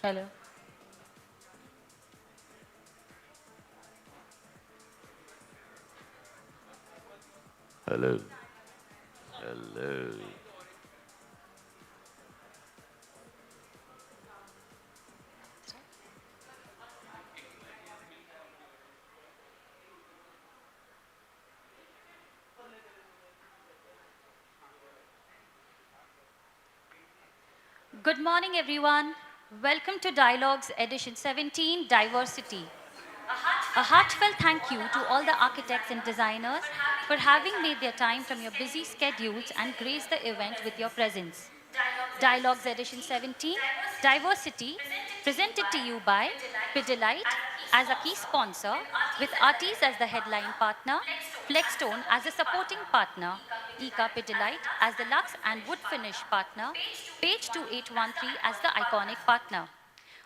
Hello. Hello. Hello. Good morning, everyone. Welcome to Dialogues Edition 17 Diversity. A heartfelt thank you to all the architects and designers for having made their time from your busy schedules and graced the event with your presence. Dialogues Edition 17 Diversity, presented to you by Pidilite as a key sponsor, with Artize as the headline partner, Flexstone as a supporting partner, Ika Pidilite as the Lux and Wood Finish partner, Page 2813 as the iconic partner.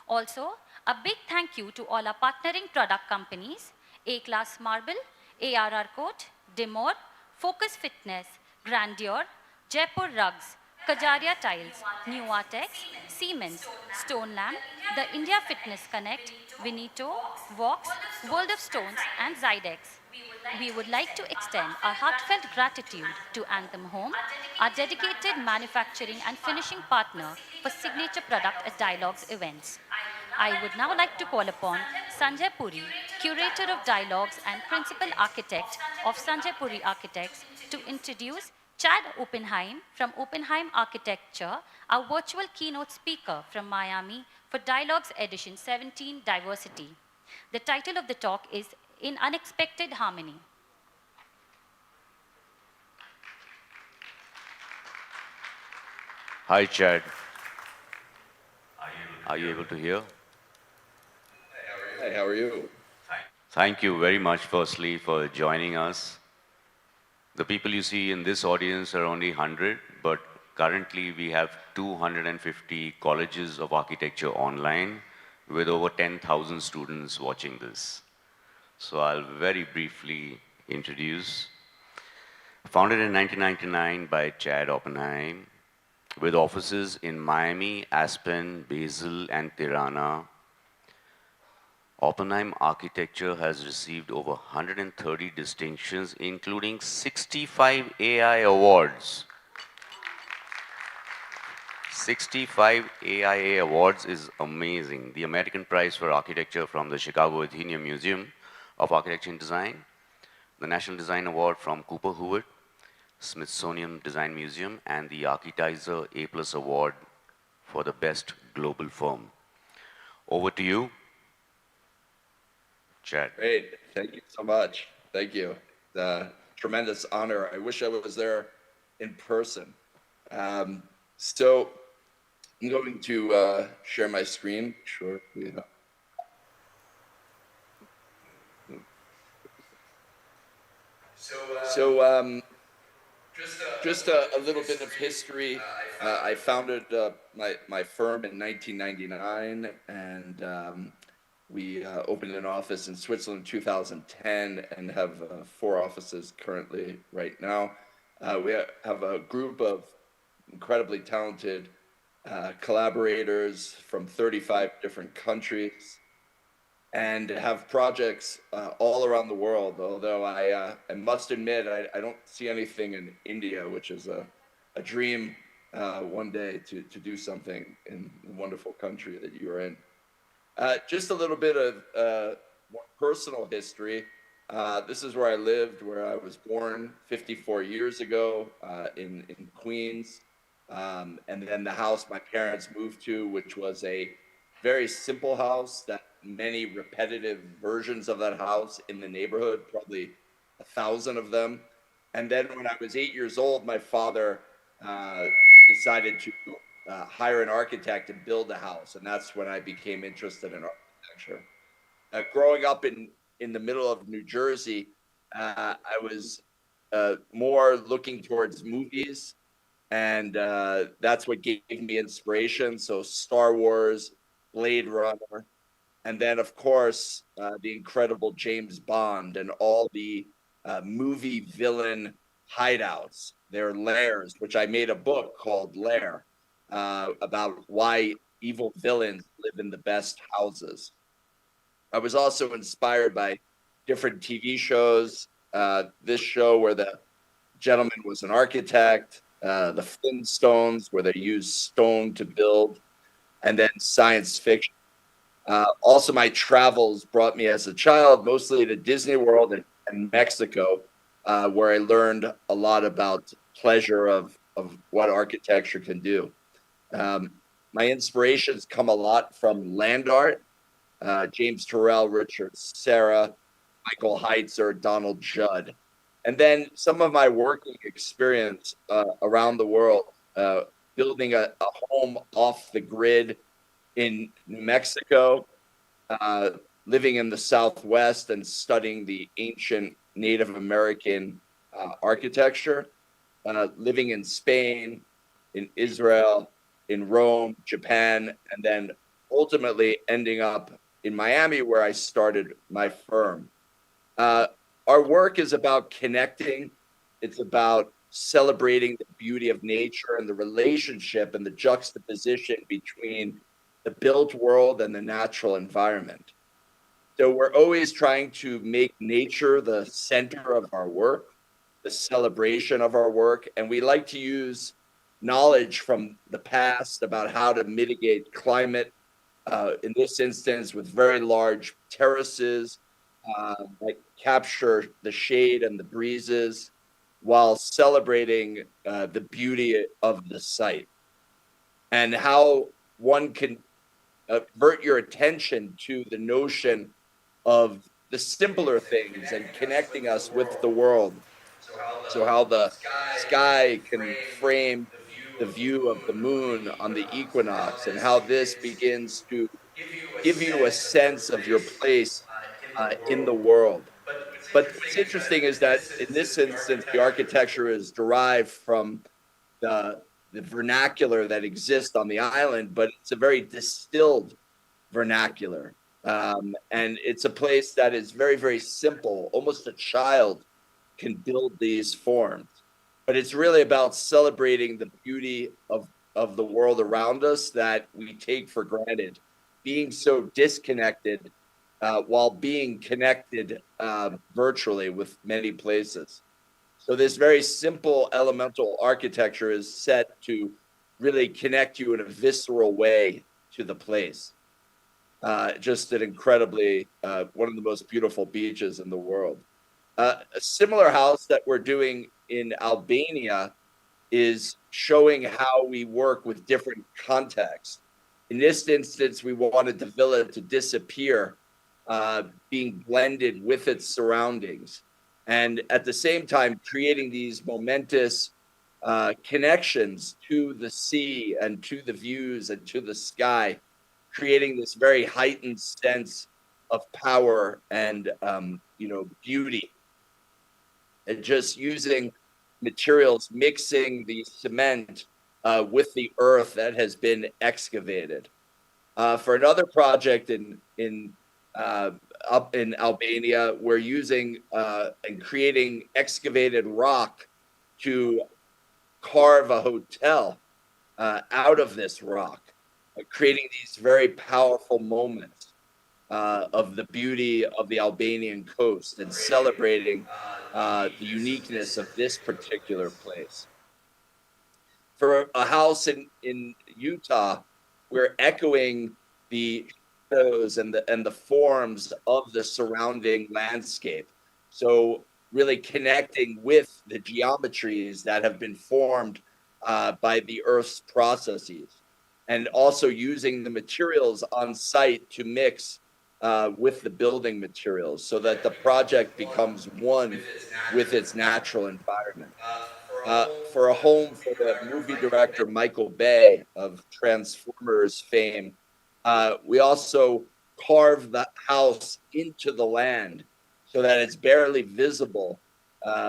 Also, a big thank you to all our partnering product companies, A-Class Marble, ARR Coat, Dimor, Focus Fitness, Grandeur, Jaipur Rugs, Kajaria Tiles, New Artex, Siemens, Stone Lamp, the India Fitness Connect, Vinito, Vox, World of Stones, and Zydex. We would like to extend our heartfelt gratitude to Anthem Home, our dedicated manufacturing and finishing partner for signature product at Dialogues events. I would now like to call upon Sanjay Puri, Curator of Dialogues and Principal Architect of Sanjay Puri Architects, to introduce Chad Oppenheim from Oppenheim Architecture, our virtual keynote speaker from Miami for Dialogues Edition 17 Diversity. The title of the talk is In Unexpected Harmony. Hi, Chad. Are you able to hear? Hi, how are you? Thank you very much, firstly, for joining us. The people you see in this audience are only 100, but currently we have 250 colleges of architecture online with over 10,000 students watching this. So I'll very briefly introduce. Founded in 1999 by Chad Oppenheim, with offices in Miami, Aspen, Basel, and Tirana, Oppenheim Architecture has received over 130 distinctions, including 65 AI awards. 65 AIA awards is amazing. The American Prize for Architecture from the Chicago Atheneum Museum of Architecture and Design, the National Design Award from Cooper Hewitt, Smithsonian Design Museum, and the Architizer A+ Award for the best global firm. Over to you, Chad. Great. Thank you so much. Thank you. The tremendous honor. I wish I was there in person. So I'm going to share my screen. Sure. Yeah. So just a little bit of history. I founded my firm in 1999, and we opened an office in Switzerland in 2010 and have 4 offices currently right now. We have a group of incredibly talented collaborators from 35 different countries and have projects all around the world. Although I must admit, I don't see anything in India, which is a dream one day to do something in the wonderful country that you are in. Just a little bit of more personal history. This is where I lived, where I was born 54 years ago in Queens. And then the house my parents moved to, which was a very simple house, that many repetitive versions of that house in the neighborhood, probably 1,000 of them. And then when I was 8 years old, my father decided to hire an architect and build a house. And that's when I became interested in architecture. Growing up in the middle of New Jersey, I was more looking towards movies, and that's what gave me inspiration. So Star Wars, Blade Runner, and then of course the incredible James Bond and all the movie villain hideouts, their lairs, which I made a book called Lair about why evil villains live in the best houses. I was also inspired by different TV shows. This show where the gentleman was an architect, the Flintstones, where they used stone to build, and then science fiction. Also, my travels brought me as a child mostly to Disney World and Mexico, where I learned a lot about pleasure of what architecture can do. Um, my inspirations come a lot from land art, James Turrell, Richard Serra, Michael Heitzer, Donald Judd. And then some of my working experience around the world, building a home off the grid in New Mexico, uh, living in the Southwest and studying the ancient Native American architecture, living in Spain, in Israel, in Rome, Japan, and then ultimately ending up in Miami, where I started my firm. Uh, our work is about connecting. It's about celebrating the beauty of nature and the relationship and the juxtaposition between the built world and the natural environment. So we're always trying to make nature the center of our work, the celebration of our work. And we like to use knowledge from the past about how to mitigate climate, in this instance, with very large terraces that capture the shade and the breezes while celebrating the beauty of the site and how one can avert your attention to the notion of the simpler things and connecting us with the world. So, how the sky can frame the view of the moon on the equinox, and how this begins to give you a sense of your place in the world. But what's interesting is that in this instance, the architecture is derived from the, the vernacular that exists on the island, but it's a very distilled vernacular. And it's a place that is very, very simple. Almost a child can build these forms. But it's really about celebrating the beauty of the world around us that we take for granted, being so disconnected while being connected virtually with many places. So this very simple elemental architecture is set to really connect you in a visceral way to the place. Just an incredibly one of the most beautiful beaches in the world. A similar house that we're doing in Albania is showing how we work with different contexts. In this instance, we wanted the villa to disappear, being blended with its surroundings, and at the same time creating these momentous connections to the sea and to the views and to the sky, creating this very heightened sense of power and beauty, and just using materials, mixing the cement with the earth that has been excavated. For another project up in Albania, we're using and creating excavated rock to carve a hotel out of this rock, creating these very powerful moments of the beauty of the Albanian coast and celebrating the uniqueness of this particular place. For a house in Utah, we're echoing the shadows and the forms of the surrounding landscape. So really connecting with the geometries that have been formed by the Earth's processes, and also using the materials on site to mix with the building materials so that the project becomes one with its natural environment. For a home for the movie director Michael Bay of Transformers fame, we also carved the house into the land so that it's barely visible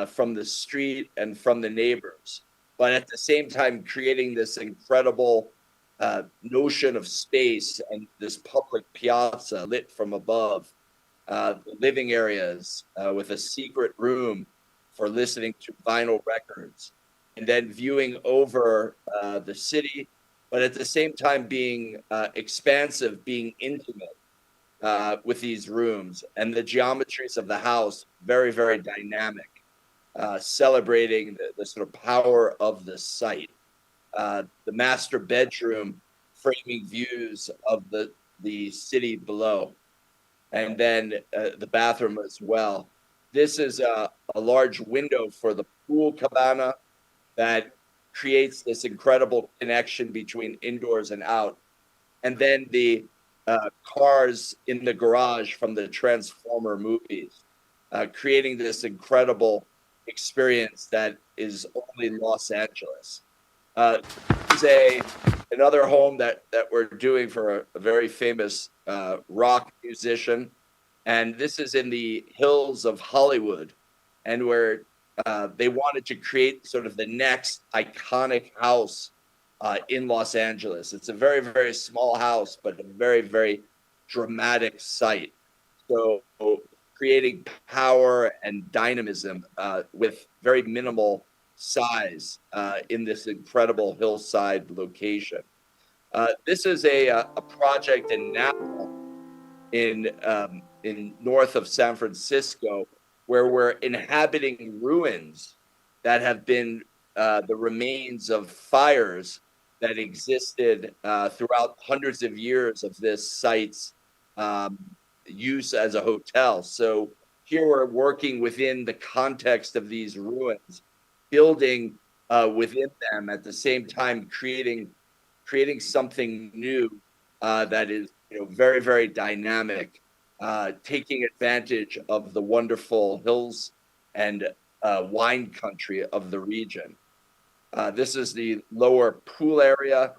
from the street and from the neighbors, but at the same time creating this incredible notion of space and this public piazza lit from above, the living areas with a secret room for listening to vinyl records, and then viewing over the city but at the same time being expansive, being intimate with these rooms, and the geometries of the house very, very dynamic, celebrating the sort of power of the site. The master bedroom framing views of the city below, and then the bathroom as well. This is a large window for the pool cabana that creates this incredible connection between indoors and out. And then the cars in the garage from the Transformer movies, creating this incredible experience that is only Los Angeles. This is another home that we're doing for a very famous rock musician, and this is in the hills of Hollywood, and where they wanted to create sort of the next iconic house in Los Angeles. It's a very, very small house, but a very, very dramatic site. So creating power and dynamism with very minimal size in this incredible hillside location. This is a project in Napa in north of San Francisco, where we're inhabiting ruins that have been the remains of fires that existed throughout hundreds of years of this site's use as a hotel. So here we're working within the context of these ruins, building within them at the same time creating something new that is very, very dynamic, taking advantage of the wonderful hills and wine country of the region. This is the lower pool area,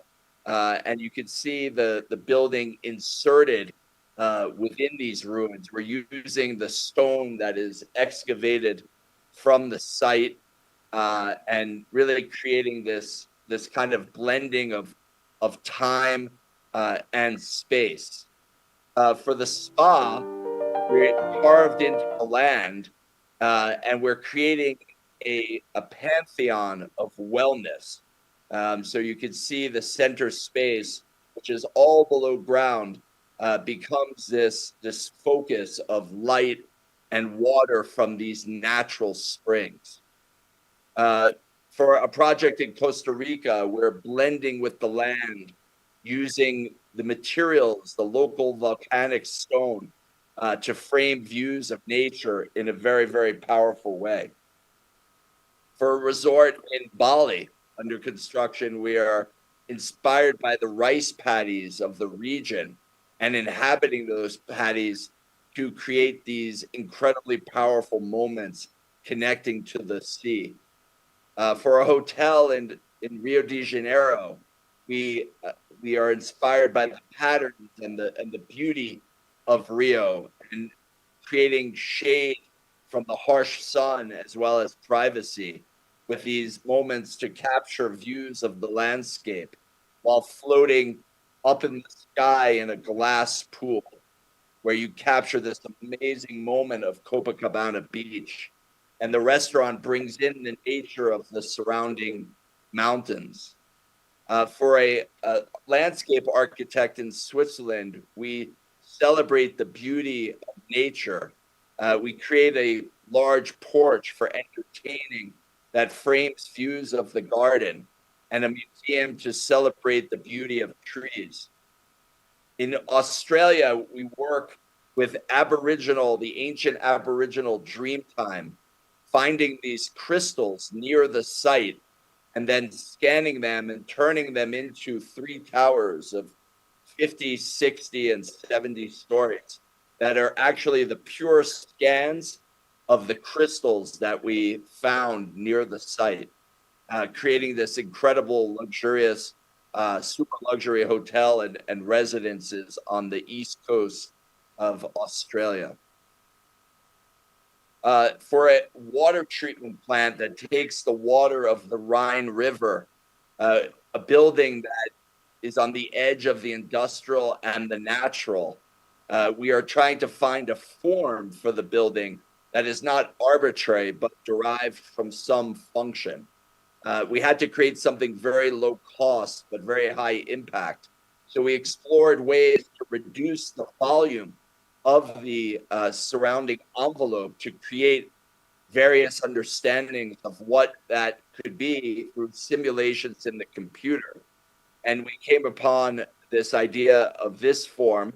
and you can see the building inserted within these ruins. We're using the stone that is excavated from the site and really creating this kind of blending of time and space. For the spa, we're carved into the land, and we're creating a pantheon of wellness. So you can see the center space, which is all below ground, becomes this focus of light and water from these natural springs. For a project in Costa Rica, we're blending with the land, using the materials, the local volcanic stone, to frame views of nature in a very, very powerful way. For a resort in Bali under construction, we are inspired by the rice paddies of the region and inhabiting those paddies to create these incredibly powerful moments connecting to the sea. For a hotel in Rio de Janeiro, we are inspired by the patterns and the beauty of Rio, and creating shade from the harsh sun as well as privacy, with these moments to capture views of the landscape while floating up in the sky in a glass pool, where you capture this amazing moment of Copacabana Beach. And the restaurant brings in the nature of the surrounding mountains. For a landscape architect in Switzerland, we celebrate the beauty of nature. We create a large porch for entertaining that frames views of the garden, and a museum to celebrate the beauty of trees. In Australia, we work with the ancient Aboriginal Dreamtime, finding these crystals near the site and then scanning them and turning them into 3 towers of 50, 60, and 70 stories that are actually the pure scans of the crystals that we found near the site, creating this incredible, luxurious, super luxury hotel and residences on the east coast of Australia. For a water treatment plant that takes the water of the Rhine River, a building that is on the edge of the industrial and the natural. We are trying to find a form for the building that is not arbitrary, but derived from some function. We had to create something very low cost, but very high impact. So we explored ways to reduce the volume of the surrounding envelope to create various understandings of what that could be through simulations in the computer. And we came upon this idea of this form,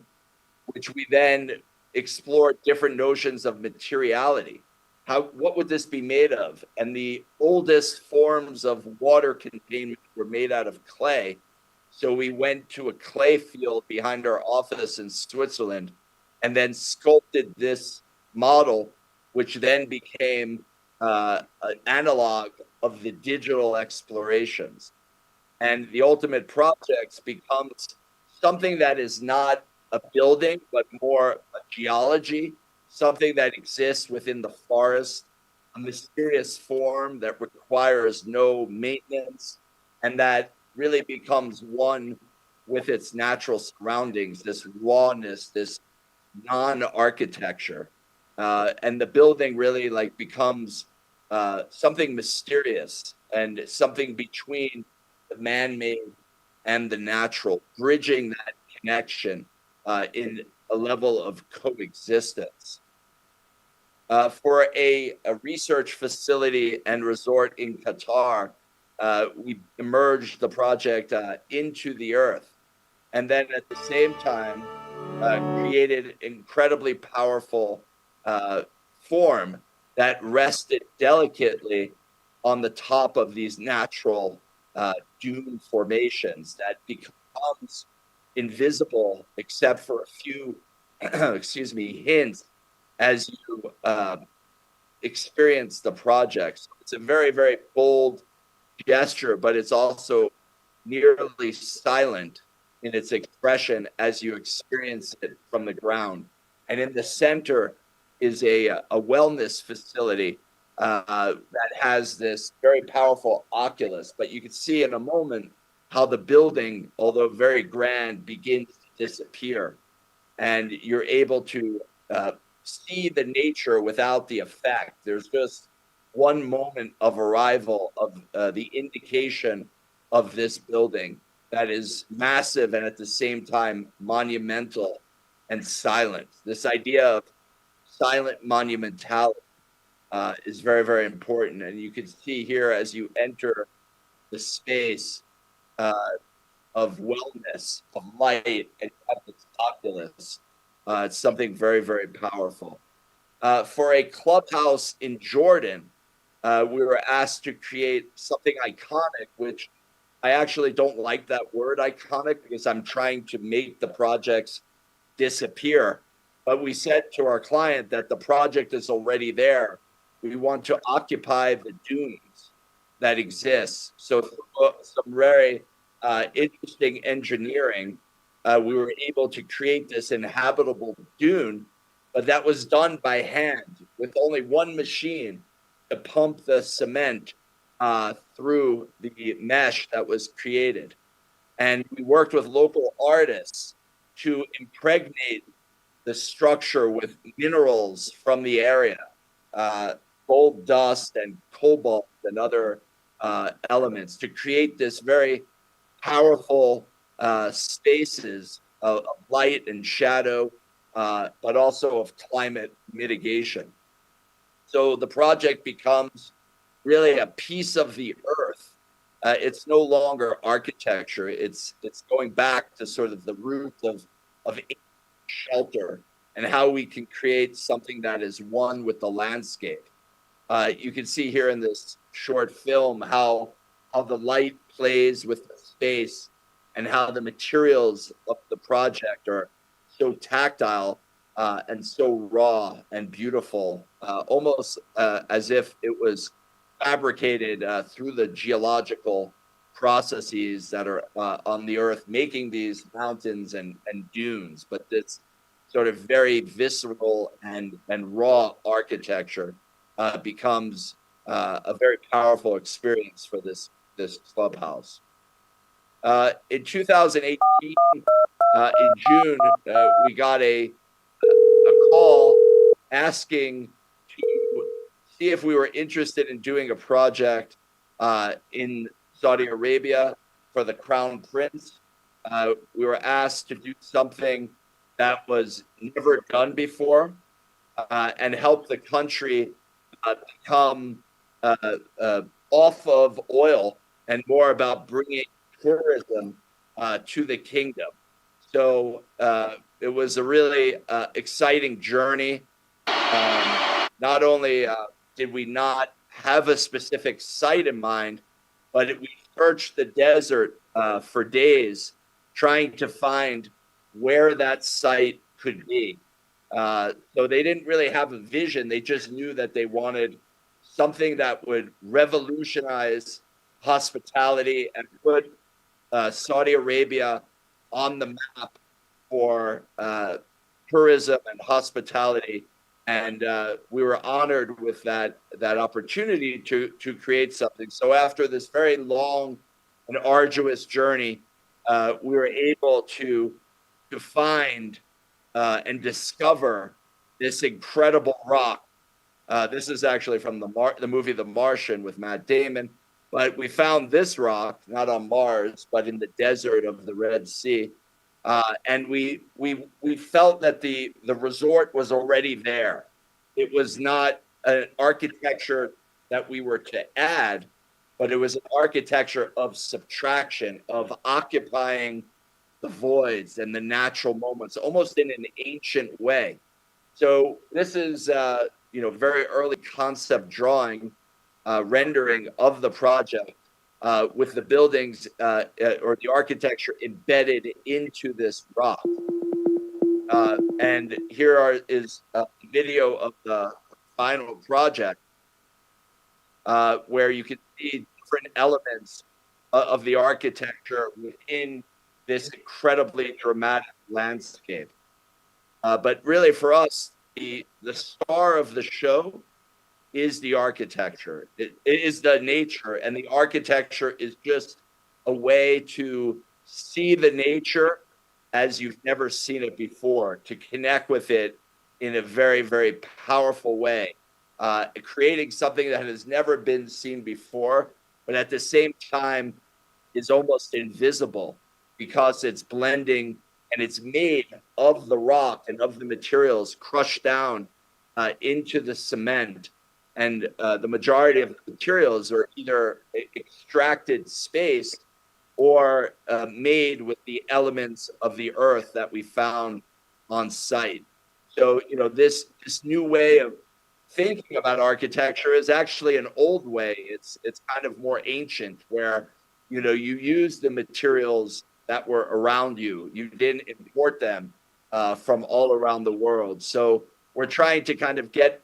which we then explored different notions of materiality. What would this be made of? And the oldest forms of water containment were made out of clay. So we went to a clay field behind our office in Switzerland and then sculpted this model, which then became an analog of the digital explorations. And the ultimate project becomes something that is not a building, but more a geology, something that exists within the forest, a mysterious form that requires no maintenance, and that really becomes one with its natural surroundings, this rawness, this non-architecture. And the building really like becomes something mysterious and something between the man-made and the natural, bridging that connection in a level of coexistence. For a research facility and resort in Qatar, we immerged the project into the earth. And then at the same time, created incredibly powerful form that rested delicately on the top of these natural dune formations that becomes invisible except for a few, excuse me, hints as you experience the project. So it's a very, very bold gesture, but it's also nearly silent in its expression as you experience it from the ground. And in the center is a wellness facility that has this very powerful oculus. But you can see in a moment how the building, although very grand, begins to disappear. And you're able to see the nature without the effect. There's just one moment of arrival of the indication of this building that is massive and at the same time monumental and silent. This idea of silent monumentality is very, very important. And you can see here as you enter the space of wellness, of light, and of its oculus. It's something very, very powerful. For a clubhouse in Jordan, we were asked to create something iconic, which I actually don't like that word iconic because I'm trying to make the projects disappear. But we said to our client that the project is already there. We want to occupy the dunes that exist. So some very interesting engineering, we were able to create this inhabitable dune, but that was done by hand with only one machine to pump the cement through the mesh that was created. And we worked with local artists to impregnate the structure with minerals from the area, gold dust and cobalt and other elements to create this very powerful spaces of light and shadow, but also of climate mitigation. So the project becomes really a piece of the earth. It's no longer architecture. It's going back to sort of the roots of shelter and how we can create something that is one with the landscape. You can see here in this short film how the light plays with the space and how the materials of the project are so tactile and so raw and beautiful, almost as if it was fabricated through the geological processes that are on the earth, making these mountains and dunes. But this sort of very visceral and raw architecture becomes a very powerful experience for this clubhouse. In 2018, in June, we got a call asking to see if we were interested in doing a project in Saudi Arabia for the Crown Prince. We were asked to do something that was never done before and help the country become uh, uh, off of oil and more about bringing tourism to the kingdom. So it was a really exciting journey. Not only did we not have a specific site in mind, but we searched the desert for days trying to find where that site could be. So they didn't really have a vision. They just knew that they wanted something that would revolutionize hospitality and put Saudi Arabia on the map for tourism and hospitality. And we were honored with that opportunity to create something. So after this very long and arduous journey, we were able to find and discover this incredible rock. This is actually from the movie The Martian with Matt Damon. But we found this rock not on Mars, but in the desert of the Red Sea. And we felt that the resort was already there. It was not an architecture that we were to add, but it was an architecture of subtraction, of occupying the voids and the natural moments, almost in an ancient way. So this is very early concept drawing, rendering of the project with the buildings or the architecture embedded into this rock. And here is a video of the final project where you can see different elements of the architecture within this incredibly dramatic landscape. But really, for us, the star of the show is the architecture. It is the nature, and the architecture is just a way to see the nature as you've never seen it before, to connect with it in a very, very powerful way, creating something that has never been seen before, but at the same time is almost invisible because it's blending and it's made of the rock and of the materials crushed down into the cement. And the majority of the materials are either extracted space or made with the elements of the earth that we found on site. So, this new way of thinking about architecture is actually an old way. It's kind of more ancient, where you use the materials that were around you. You didn't import them from all around the world. So we're trying to kind of get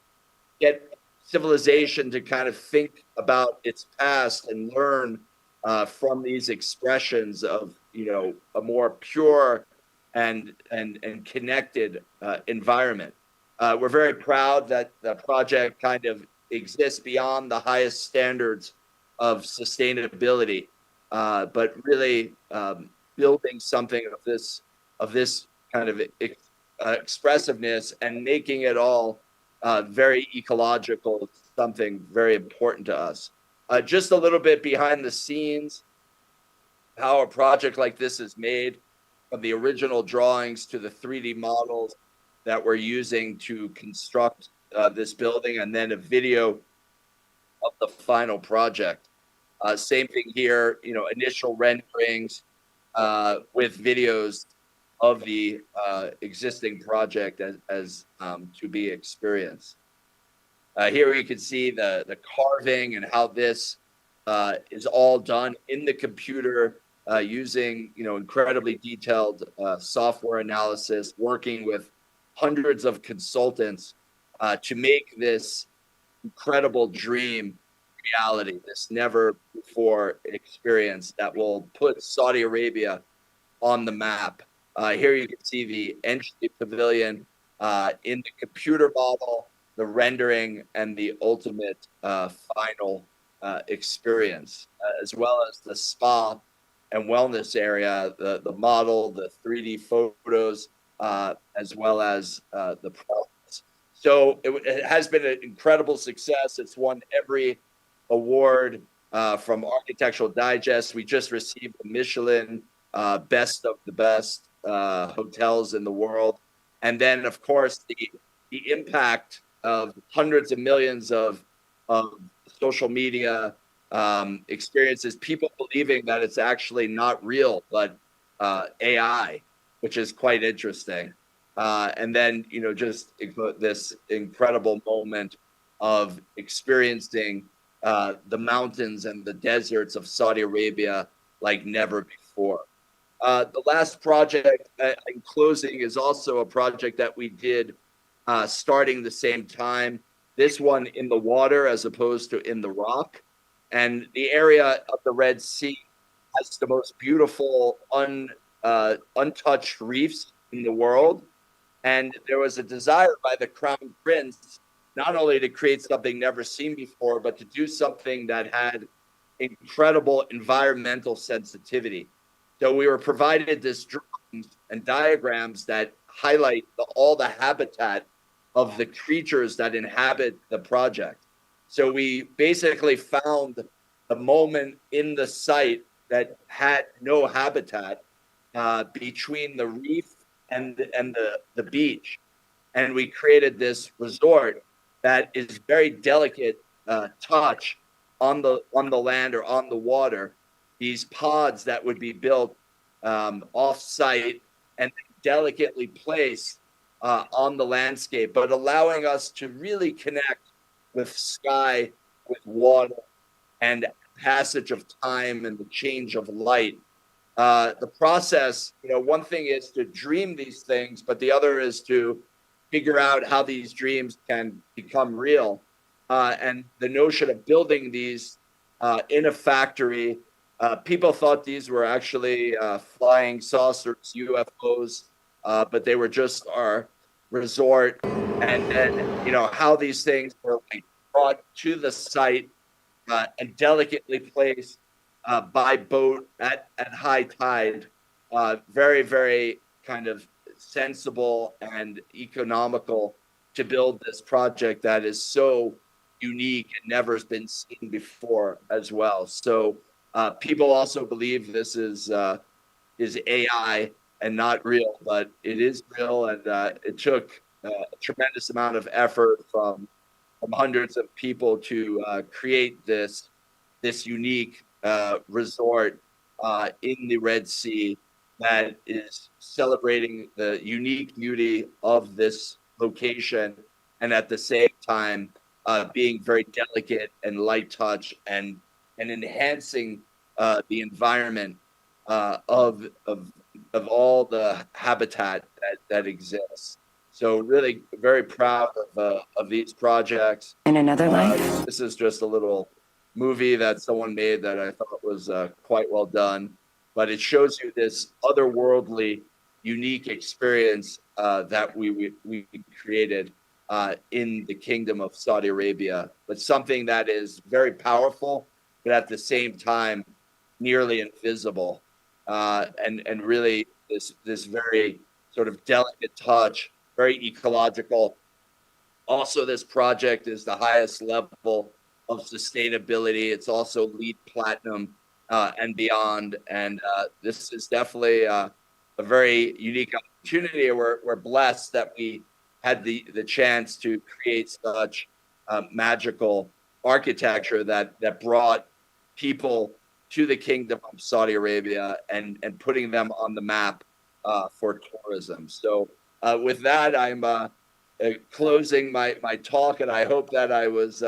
civilization to kind of think about its past and learn from these expressions of a more pure and connected environment. We're very proud that the project kind of exists beyond the highest standards of sustainability, but really building something of this kind of expressiveness and making it all very ecological, something very important to us. Just a little bit behind the scenes, how a project like this is made, from the original drawings to the 3D models that we're using to construct this building, and then a video of the final project. Same thing here, initial renderings with videos of the existing project as to be experienced. Here you can see the carving and how this is all done in the computer using incredibly detailed software analysis, working with hundreds of consultants to make this incredible dream reality, this never before experience that will put Saudi Arabia on the map. Here you can see the entry pavilion in the computer model, the rendering, and the ultimate final experience, as well as the spa and wellness area, the model, the 3D photos, as well as the process. So it has been an incredible success. It's won every award from Architectural Digest. We just received the Michelin best of the best hotels in the world. And then, of course, the impact of hundreds of millions of social media experiences, people believing that it's actually not real, but AI, which is quite interesting. And then, just this incredible moment of experiencing the mountains and the deserts of Saudi Arabia like never before. The last project in closing is also a project that we did starting the same time. This one in the water as opposed to in the rock. And the area of the Red Sea has the most beautiful untouched reefs in the world. And there was a desire by the Crown Prince not only to create something never seen before, but to do something that had incredible environmental sensitivity. So we were provided this drawings and diagrams that highlight all the habitat of the creatures that inhabit the project. So we basically found the moment in the site that had no habitat between the reef and the beach, and we created this resort that is very delicate touch on the land or on the water. These pods that would be built off site and delicately placed on the landscape, but allowing us to really connect with sky, with water, and passage of time and the change of light. The process, one thing is to dream these things, but the other is to figure out how these dreams can become real. And the notion of building these in a factory, people thought these were actually flying saucers, UFOs, but they were just our resort. And then, how these things were brought to the site and delicately placed by boat at high tide. Very, very kind of sensible and economical to build this project that is so unique and never has been seen before as well. So people also believe this is AI and not real, but it is real, and it took a tremendous amount of effort from hundreds of people to create this unique resort in the Red Sea that is celebrating the unique beauty of this location, and at the same time being very delicate and light touch and enhancing the environment of all the habitat that exists. So really very proud of these projects. In another life? This is just a little movie that someone made that I thought was quite well done, but it shows you this otherworldly, unique experience that we created in the Kingdom of Saudi Arabia, but something that is very powerful, but at the same time nearly invisible, and really this very sort of delicate touch, very ecological. Also, this project is the highest level of sustainability. It's also LEED Platinum and beyond. And this is definitely a very unique opportunity. We're blessed that we had the chance to create such magical architecture that brought people to the Kingdom of Saudi Arabia and putting them on the map for tourism. So with that, I'm closing my talk, and I hope that I was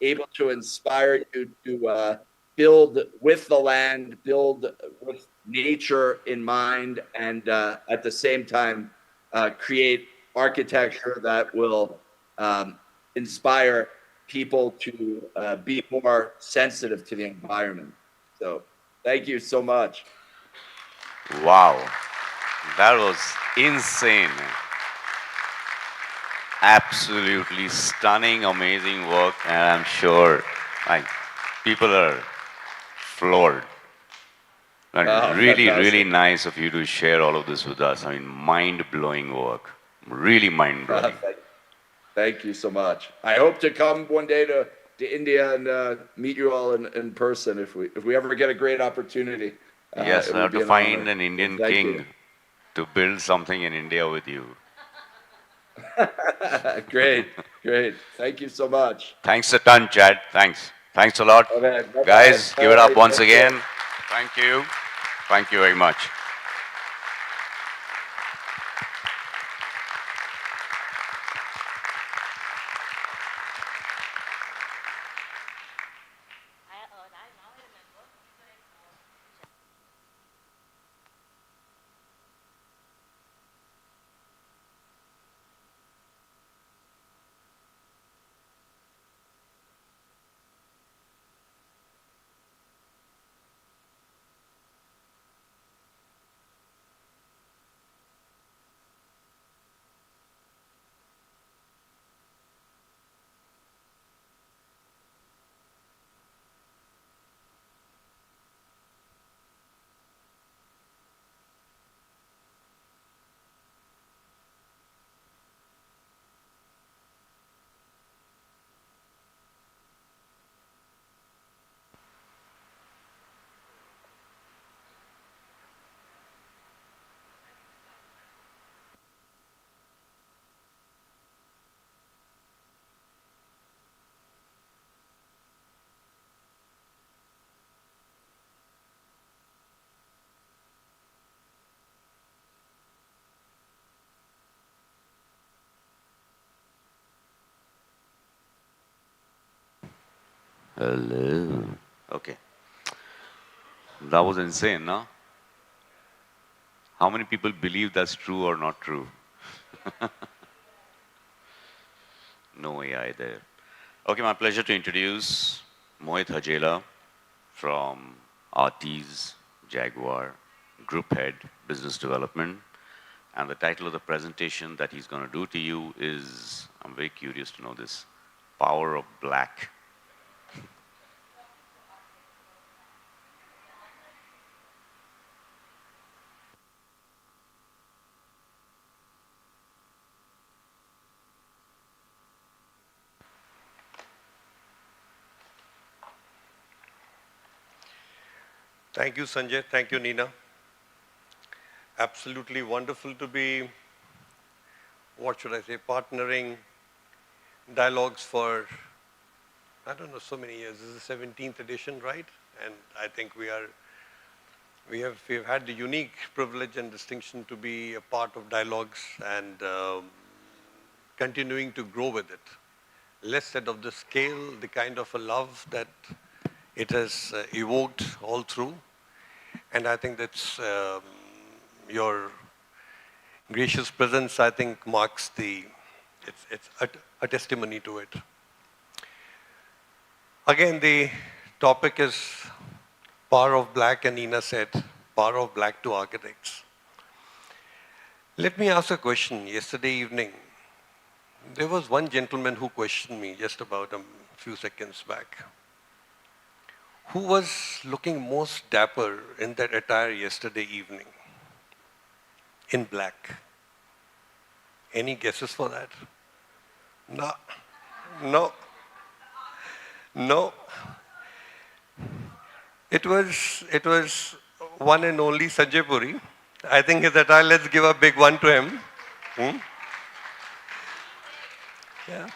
able to inspire you to build with the land, build with nature in mind, and at the same time create architecture that will inspire people to be more sensitive to the environment. So thank you so much. Wow, that was insane. Absolutely stunning, amazing work, and I'm sure people are floored. And really nice of you to share all of this with us. I mean, mind-blowing work. Really mind-blowing. Thank you so much. I hope to come one day to to India and meet you all in person if we ever get a great opportunity. Yes, It I would have be to an honor. find an So Indian thank you. king to build something in India with you. Great, great. Thank you so much. Thanks a ton, Chad. Thanks. Thanks a lot. Okay, bye bye. Guys, give All it up right, once thank you. again. Thank you. Thank you very much. Hello. Okay. That was insane, no? How many people believe that's true or not true? No AI there. Okay, my pleasure to introduce Mohit Hajela from Artize, Jaguar, Group Head, Business Development. And the title of the presentation that he's going to do to you is, I'm very curious to know this, Power of Black. Thank you, Sanjay. Thank you, Nina. Absolutely wonderful to be, what should I say, partnering dialogues for, I don't know, so many years. This is the 17th edition, right? And I think we've had the unique privilege and distinction to be a part of dialogues and continuing to grow with it. Less said of the scale, the kind of a love that it has evoked all through. And I think that's your gracious presence, I think, marks it's a testimony to it. Again, the topic is power of black, and Nina said, power of black to architects. Let me ask a question. Yesterday evening, there was one gentleman who questioned me just about a few seconds back. Who was looking most dapper in that attire yesterday evening? In black. Any guesses for that? No. No. No. It was one and only Sanjay Puri. I think his attire, let's give a big one to him. Yeah.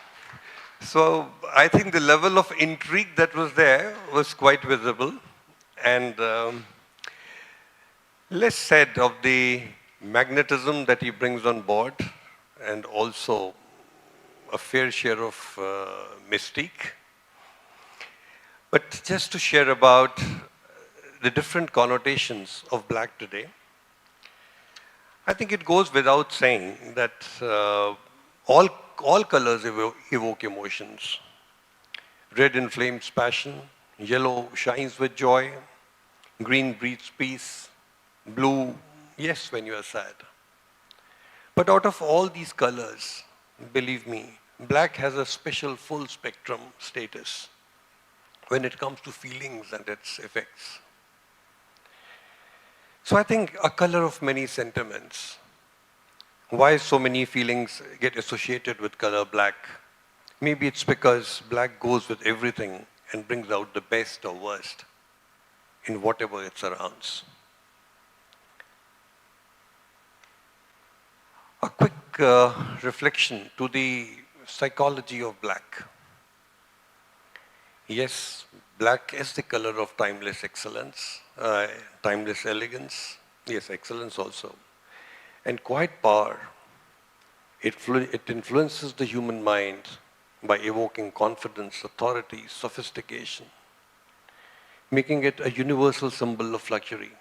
So I think the level of intrigue that was there was quite visible. And less said of the magnetism that he brings on board, and also a fair share of mystique. But just to share about the different connotations of black today, I think it goes without saying that all colors evoke emotions. Red inflames passion, yellow shines with joy, green breathes peace, blue, yes, when you are sad. But out of all these colors, believe me, black has a special full spectrum status when it comes to feelings and its effects. So I think a color of many sentiments. Why so many feelings get associated with color black? Maybe it's because black goes with everything and brings out the best or worst in whatever it surrounds. A quick reflection to the psychology of black. Yes, black is the color of timeless excellence, timeless elegance, yes, excellence also, and quiet power. It influences the human mind by evoking confidence, authority, sophistication, making it a universal symbol of luxury.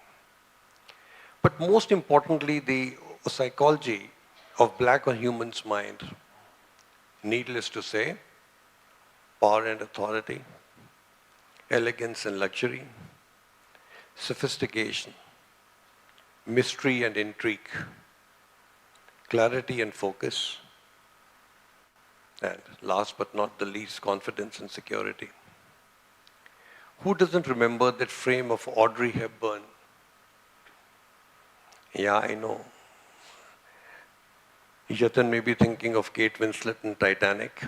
But most importantly, the psychology of black on human's mind, needless to say, power and authority, elegance and luxury, sophistication, mystery and intrigue, clarity and focus, and last but not the least, confidence and security. Who doesn't remember that frame of Audrey Hepburn? Yeah, I know. Yatin may be thinking of Kate Winslet in Titanic,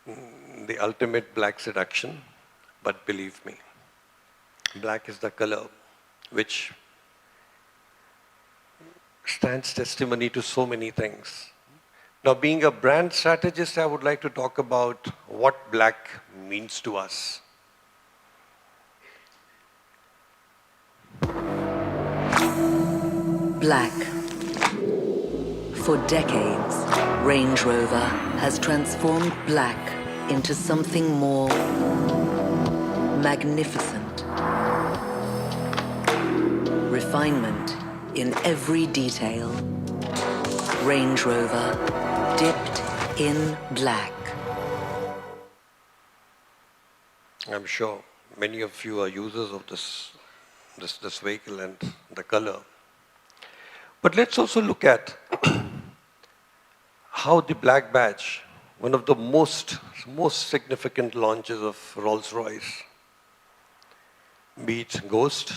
the ultimate black seduction, but believe me, black is the color which stands testimony to so many things. Now, being a brand strategist, I would like to talk about what black means to us. Black. For decades, Range Rover has transformed black into something more magnificent. Refinement in every detail. Range Rover, dipped in black. I'm sure many of you are users of this vehicle and the color. But let's also look at how the black badge, one of the most significant launches of Rolls-Royce, be it Ghost,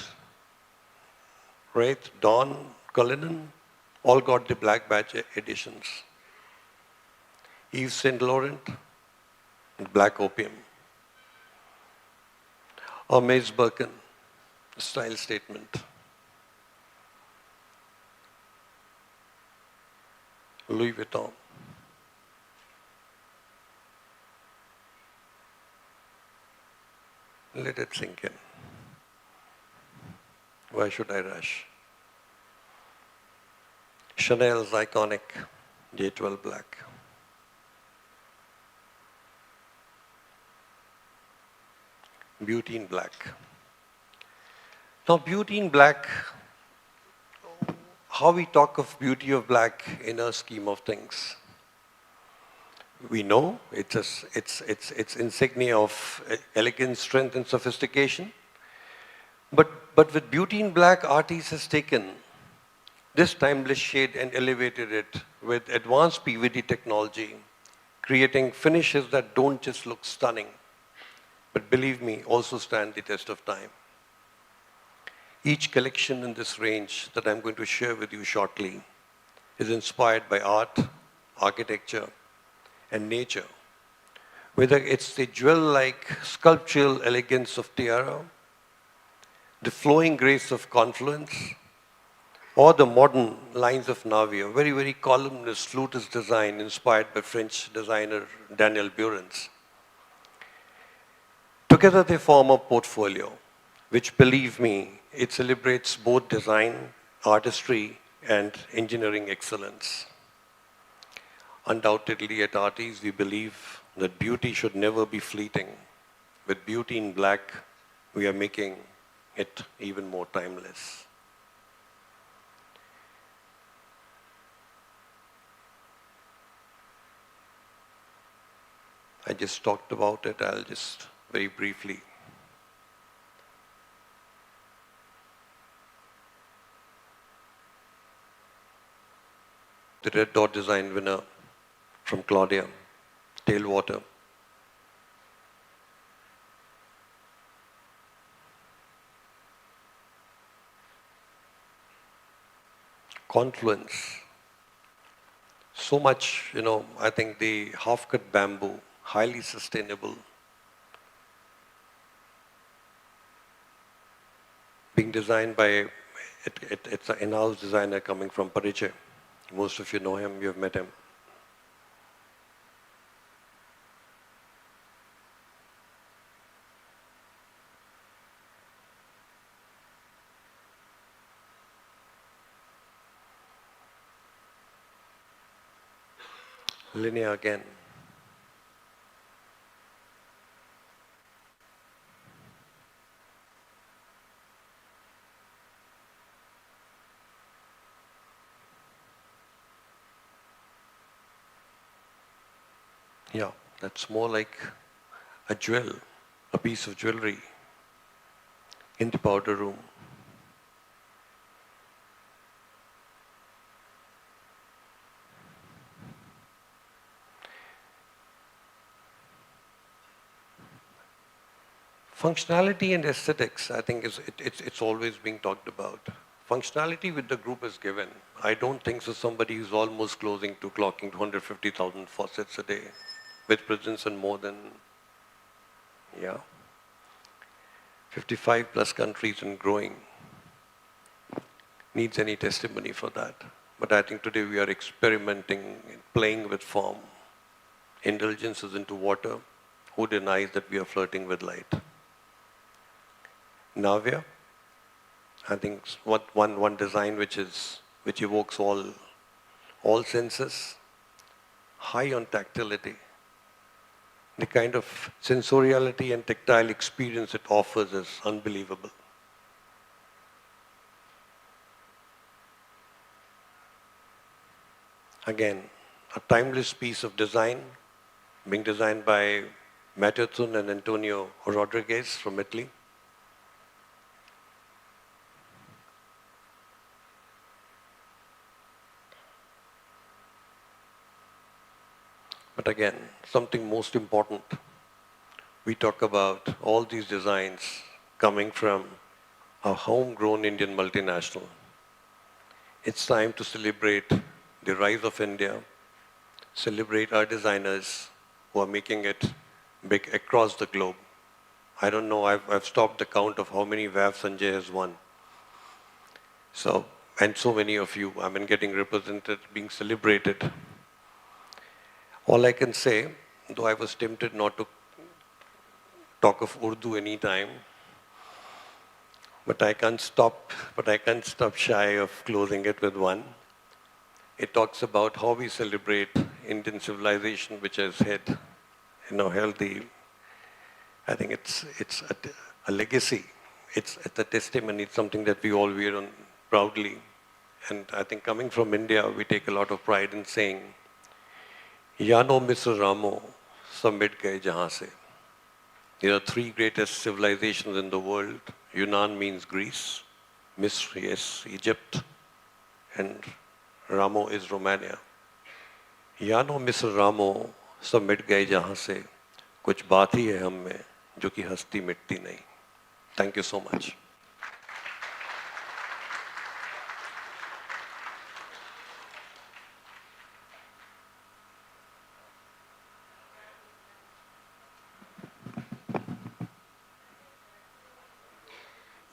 Wraith, Dawn, Cullinan, all got the black badge editions. Yves Saint Laurent, black opium. Or Mace Birkin, style statement. Louis Vuitton. Let it sink in. Why should I rush? Chanel's iconic J12 black. Beauty in black. Now, beauty in black, how we talk of beauty of black in a scheme of things. We know it's insignia of elegance, strength, and sophistication. But with beauty in black, Artize has taken this timeless shade and elevated it with advanced PVD technology, creating finishes that don't just look stunning, but believe me, also stand the test of time. Each collection in this range that I'm going to share with you shortly is inspired by art, architecture, and nature. Whether it's the jewel-like sculptural elegance of tiara, the flowing grace of confluence, or the modern lines of Navi, a very, very columnist, flutist design inspired by French designer Daniel Buren's. Together they form a portfolio, which, believe me, it celebrates both design, artistry, and engineering excellence. Undoubtedly at Artize, we believe that beauty should never be fleeting. With beauty in black, we are making it even more timeless. I just talked about it, I'll just very briefly. The red dot design winner from Claudia, Tailwater. Confluence, so much, I think the half-cut bamboo, highly sustainable, being designed by, it's an in-house designer coming from Pariche. Most of you know him, you have met him. Linear again. Yeah, that's more like a jewel, a piece of jewelry in the powder room. Functionality and aesthetics, I think, it's always being talked about. Functionality with the group is given. I don't think so. Somebody who's almost closing to clocking 250,000 faucets a day, with presence in more than, 55 plus countries and growing, needs any testimony for that. But I think today we are experimenting, playing with form. Indulgence is into water. Who denies that we are flirting with light? Navya, I think one design which evokes all senses, high on tactility. The kind of sensoriality and tactile experience it offers is unbelievable. Again, a timeless piece of design being designed by Matthew and Antonio Rodriguez from Italy. But again, something most important, we talk about all these designs coming from a homegrown Indian multinational. It's time to celebrate the rise of India, celebrate our designers who are making it big across the globe. I don't know, I've stopped the count of how many WAV Sanjay has won. So, and so many of you, getting represented, being celebrated. All I can say, though I was tempted not to talk of Urdu any time, but I can't stop shy of closing it with one. It talks about how we celebrate Indian civilization, which has held the, I think it's a legacy. It's a testimony. It's something that we all wear on proudly. And I think coming from India, we take a lot of pride in saying, Yano Mr. Ramo, Samit Gaye Jahan Se. There are three greatest civilizations in the world. Yunan means Greece, Misr, yes, Egypt, and Ramo is Romania. Yano Mr. Ramo, Samit Gaye Jahan Se. Kuch baat hi hai hum mein, jo ki hasti mitti nahi. Thank you so much.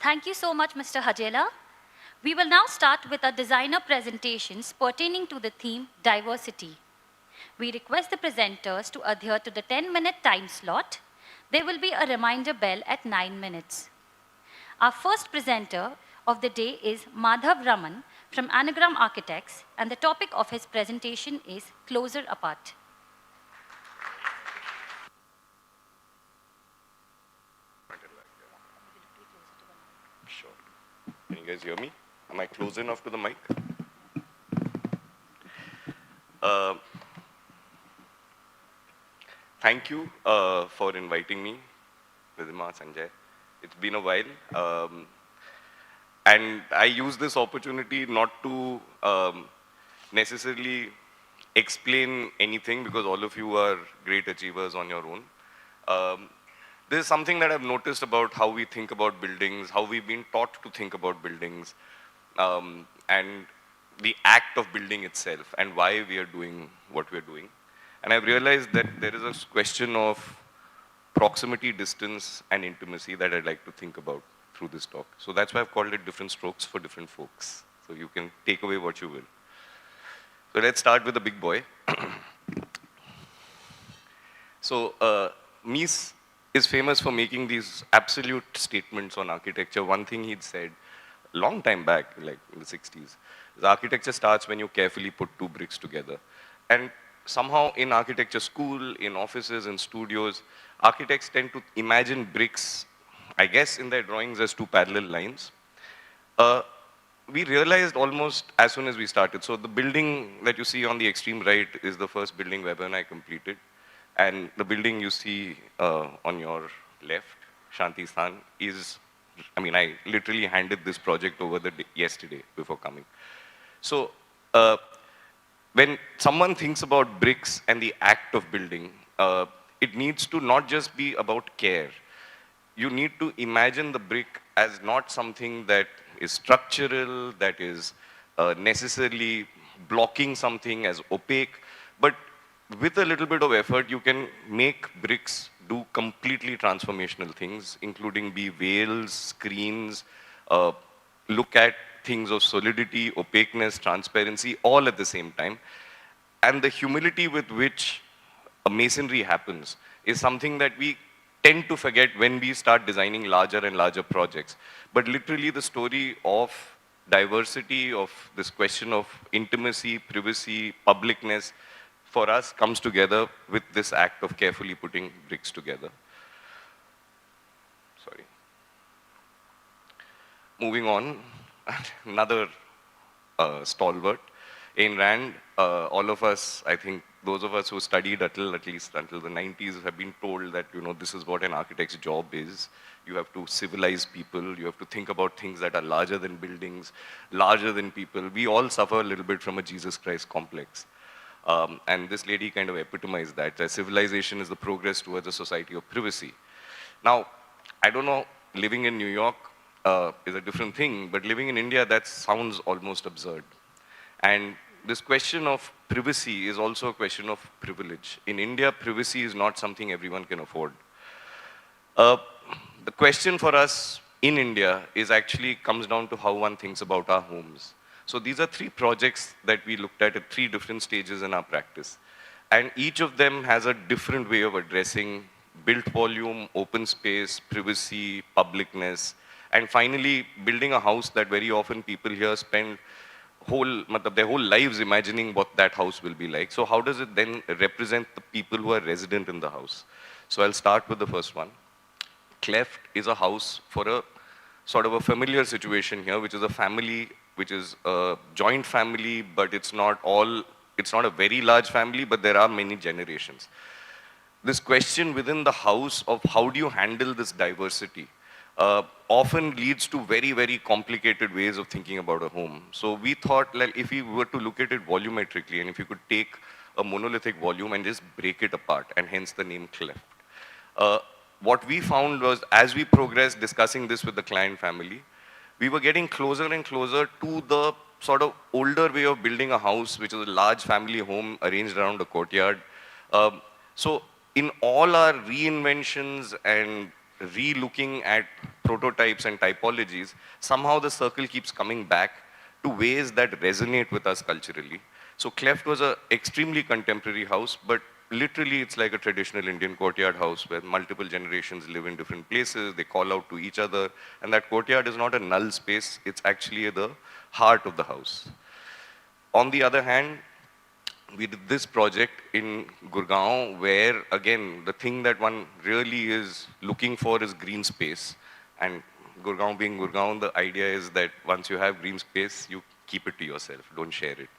Thank you so much, Mr. Hajela. We will now start with our designer presentations pertaining to the theme diversity. We request the presenters to adhere to the 10-minute time slot. There will be a reminder bell at 9 minutes. Our first presenter of the day is Madhav Raman from Anagram Architects, and the topic of his presentation is Closer Apart. Sure. Can you guys hear me? Am I close enough to the mic? Thank you for inviting me, Vidima, Sanjay. It's been a while. And I use this opportunity not to necessarily explain anything because all of you are great achievers on your own. There's something that I've noticed about how we think about buildings, how we've been taught to think about buildings. And the act of building itself and why we are doing what we're doing. And I've realized that there is a question of proximity, distance, and intimacy that I'd like to think about through this talk. So that's why I've called it different strokes for different folks. So you can take away what you will. So let's start with the big boy. So Mies is famous for making these absolute statements on architecture. One thing he'd said a long time back, like in the 60s, is architecture starts when you carefully put two bricks together. And somehow in architecture school, in offices, in studios, architects tend to imagine bricks, I guess, in their drawings as two parallel lines. We realized almost as soon as we started. So the building that you see on the extreme right is the first building Weber and I completed. And the building you see on your left, Shanti is, I mean, I literally handed this project over yesterday before coming. So when someone thinks about bricks and the act of building, it needs to not just be about care. You need to imagine the brick as not something that is structural, that is necessarily blocking something as opaque, but with a little bit of effort, you can make bricks do completely transformational things, including be veils, screens, look at things of solidity, opaqueness, transparency, all at the same time. And the humility with which a masonry happens is something that we tend to forget when we start designing larger and larger projects. But literally the story of diversity, of this question of intimacy, privacy, publicness, for us comes together with this act of carefully putting bricks together. Sorry. Moving on, another stalwart. Ayn Rand, all of us, I think, those of us who studied at least until the 90s have been told that, you know, this is what an architect's job is. You have to civilize people. You have to think about things that are larger than buildings, larger than people. We all suffer a little bit from a Jesus Christ complex. And this lady kind of epitomized that. Civilization is the progress towards a society of privacy. Now, I don't know, living in New York is a different thing, but living in India, that sounds almost absurd. And this question of privacy is also a question of privilege. In India, privacy is not something everyone can afford. The question for us in India is actually comes down to how one thinks about our homes. So these are three projects that we looked at 3 different stages in our practice. And each of them has a different way of addressing built volume, open space, privacy, publicness, and finally building a house that very often people here spend their whole lives imagining what that house will be like. So how does it then represent the people who are resident in the house? So I'll start with the first one. Cleft is a house for a sort of a familiar situation here, which is a family, which is a joint family, but it's not a very large family, but there are many generations. This question within the house of how do you handle this diversity often leads to very, very complicated ways of thinking about a home. So we thought, like, if we were to look at it volumetrically, and if you could take a monolithic volume and just break it apart, and hence the name Cleft. What we found was, as we progressed discussing this with the client family, we were getting closer and closer to the sort of older way of building a house, which is a large family home arranged around a courtyard. So in all our reinventions and re-looking at prototypes and typologies, somehow the circle keeps coming back to ways that resonate with us culturally. So Cleft was an extremely contemporary house, but literally it's like a traditional Indian courtyard house where multiple generations live in different places, they call out to each other, and that courtyard is not a null space, it's actually the heart of the house. On the other hand, we did this project in Gurgaon where, again, the thing that one really is looking for is green space. And Gurgaon being Gurgaon, the idea is that once you have green space, you keep it to yourself, don't share it.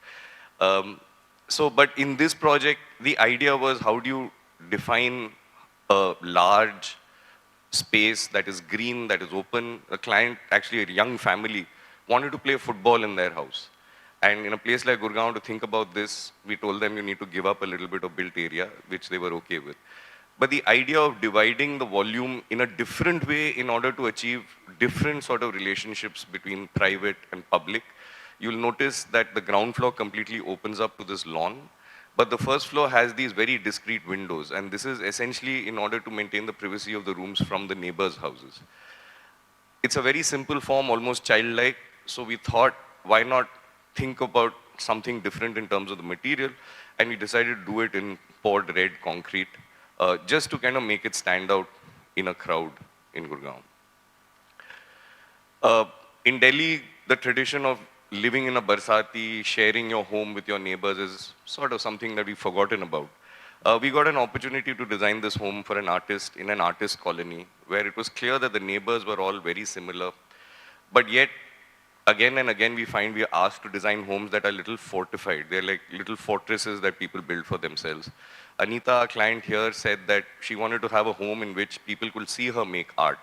But in this project, the idea was how do you define a large space that is green, that is open. A client, actually a young family, wanted to play football in their house. And in a place like Gurgaon, to think about this, we told them you need to give up a little bit of built area, which they were okay with. But the idea of dividing the volume in a different way in order to achieve different sort of relationships between private and public you'll notice that the ground floor completely opens up to this lawn, but the first floor has these very discrete windows, and this is essentially in order to maintain the privacy of the rooms from the neighbors' houses. It's a very simple form, almost childlike, so we thought, why not think about something different in terms of the material, and we decided to do it in poured red concrete, just to kind of make it stand out in a crowd in Gurgaon. In Delhi, the tradition of living in a barsati, sharing your home with your neighbors is sort of something that we've forgotten about. We got an opportunity to design this home for an artist in an artist colony, where it was clear that the neighbors were all very similar. But yet, again and again, we find we are asked to design homes that are little fortified. They're like little fortresses that people build for themselves. Anita, our client here, said that she wanted to have a home in which people could see her make art.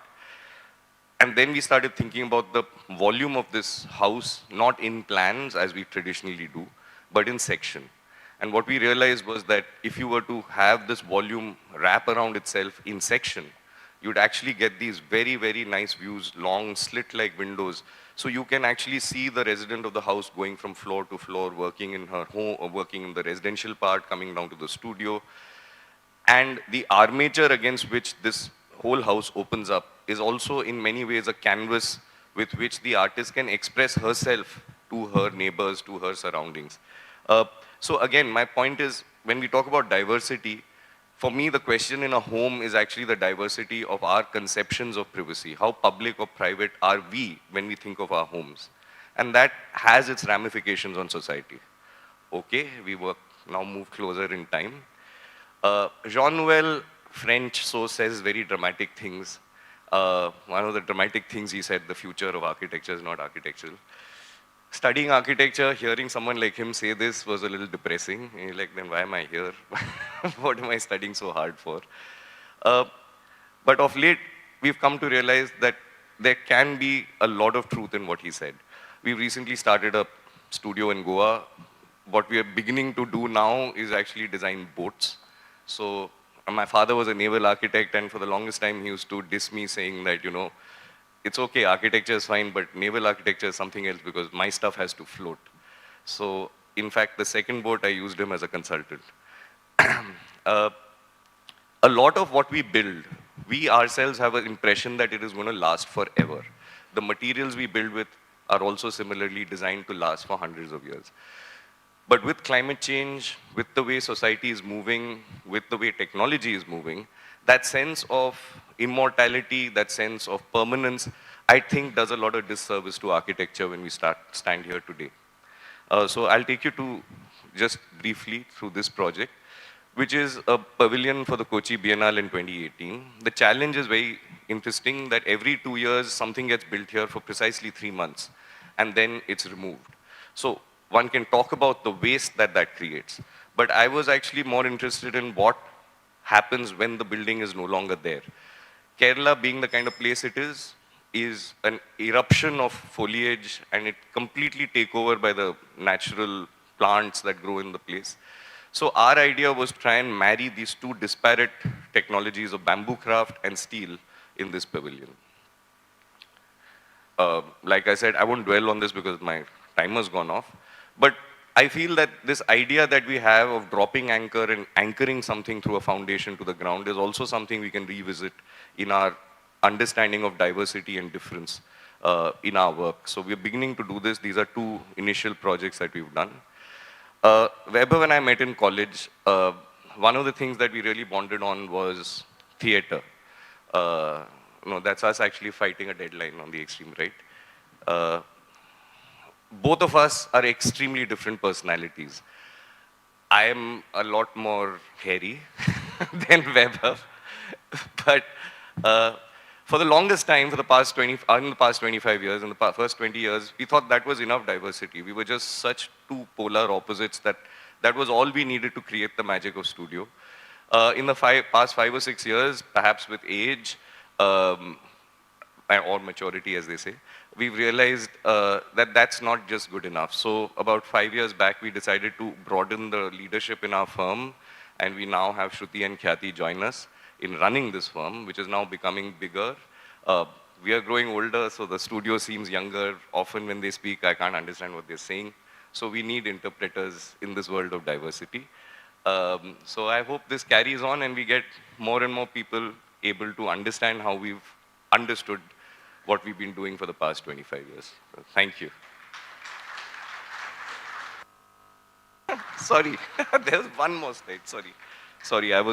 And then we started thinking about the volume of this house, not in plans as we traditionally do, but in section. And what we realized was that if you were to have this volume wrap around itself in section, you'd actually get these very, very nice views, long slit-like windows. So you can actually see the resident of the house going from floor to floor, working in her home, or working in the residential part, coming down to the studio. And the armature against which this whole house opens up is also in many ways a canvas with which the artist can express herself to her neighbors, to her surroundings. So again, my point is, when we talk about diversity, for me, the question in a home is actually the diversity of our conceptions of privacy. How public or private are we when we think of our homes? And that has its ramifications on society. Okay, we work now move closer in time. Jean Nouvel, French, so says very dramatic things. One of the dramatic things he said, the future of architecture is not architectural. Studying architecture, hearing someone like him say this was a little depressing. And you're like, then why am I here? What am I studying so hard for? But of late, we've come to realize that there can be a lot of truth in what he said. We recently started a studio in Goa. What we are beginning to do now is actually design boats. So my father was a naval architect, and for the longest time, he used to diss me saying that, you know, it's okay, architecture is fine, but naval architecture is something else because my stuff has to float. So, in fact, the second boat, I used him as a consultant. A lot of what we build, we ourselves have an impression that it is going to last forever. The materials we build with are also similarly designed to last for hundreds of years. But with climate change, with the way society is moving, with the way technology is moving, that sense of immortality, that sense of permanence, I think does a lot of disservice to architecture when we stand here today. So I'll take you to just briefly through this project, which is a pavilion for the Kochi Biennale in 2018. The challenge is very interesting that every 2 years something gets built here for precisely 3 months, and then it's removed. So one can talk about the waste that that creates. But I was actually more interested in what happens when the building is no longer there. Kerala, being the kind of place it is an eruption of foliage, and it completely take over by the natural plants that grow in the place. So our idea was to try and marry these two disparate technologies of bamboo craft and steel in this pavilion. Like I said, I won't dwell on this because my timer's gone off. But I feel that this idea that we have of dropping anchor and anchoring something through a foundation to the ground is also something we can revisit in our understanding of diversity and difference in our work. So we're beginning to do this. These are two initial projects that we've done. Weber and I met in college. One of the things that we really bonded on was theater. No, that's us actually fighting a deadline on the extreme right. Both of us are extremely different personalities. I am a lot more hairy than Weber, but for the longest time, for the past 25 years, in the first 20 years, we thought that was enough diversity. We were just such two polar opposites that that was all we needed to create the magic of studio. In the past 5 or 6 years, perhaps with age, or maturity, as they say, we've realized that that's not just good enough. So about 5 years back, we decided to broaden the leadership in our firm, and we now have Shruti and Khyati join us in running this firm, which is now becoming bigger. we are growing older, so the studio seems younger. Often when they speak, I can't understand what they're saying. So we need interpreters in this world of diversity. So I hope this carries on and we get more and more people able to understand how we've understood what we've been doing for the past 25 years. So thank you. Sorry, there's one more slide, sorry. Sorry, I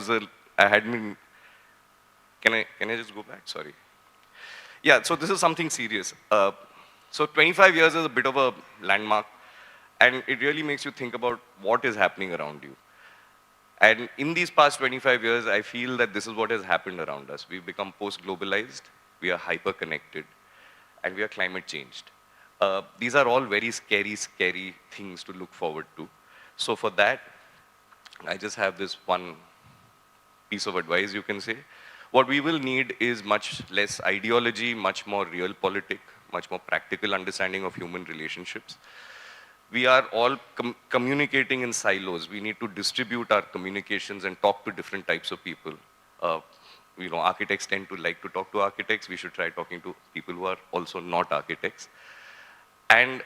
had been, can I just go back? Sorry. Yeah, so this is something serious. So 25 years is a bit of a landmark, and it really makes you think about what is happening around you. And in these past 25 years, I feel that this is what has happened around us. We've become post-globalized, we are hyper-connected, and we are climate changed. These are all very scary, scary things to look forward to. So for that, I just have this one piece of advice, you can say. What we will need is much less ideology, much more realpolitik, much more practical understanding of human relationships. We are all communicating in silos. We need to distribute our communications and talk to different types of people. Architects tend to like to talk to architects. We should try talking to people who are also not architects. And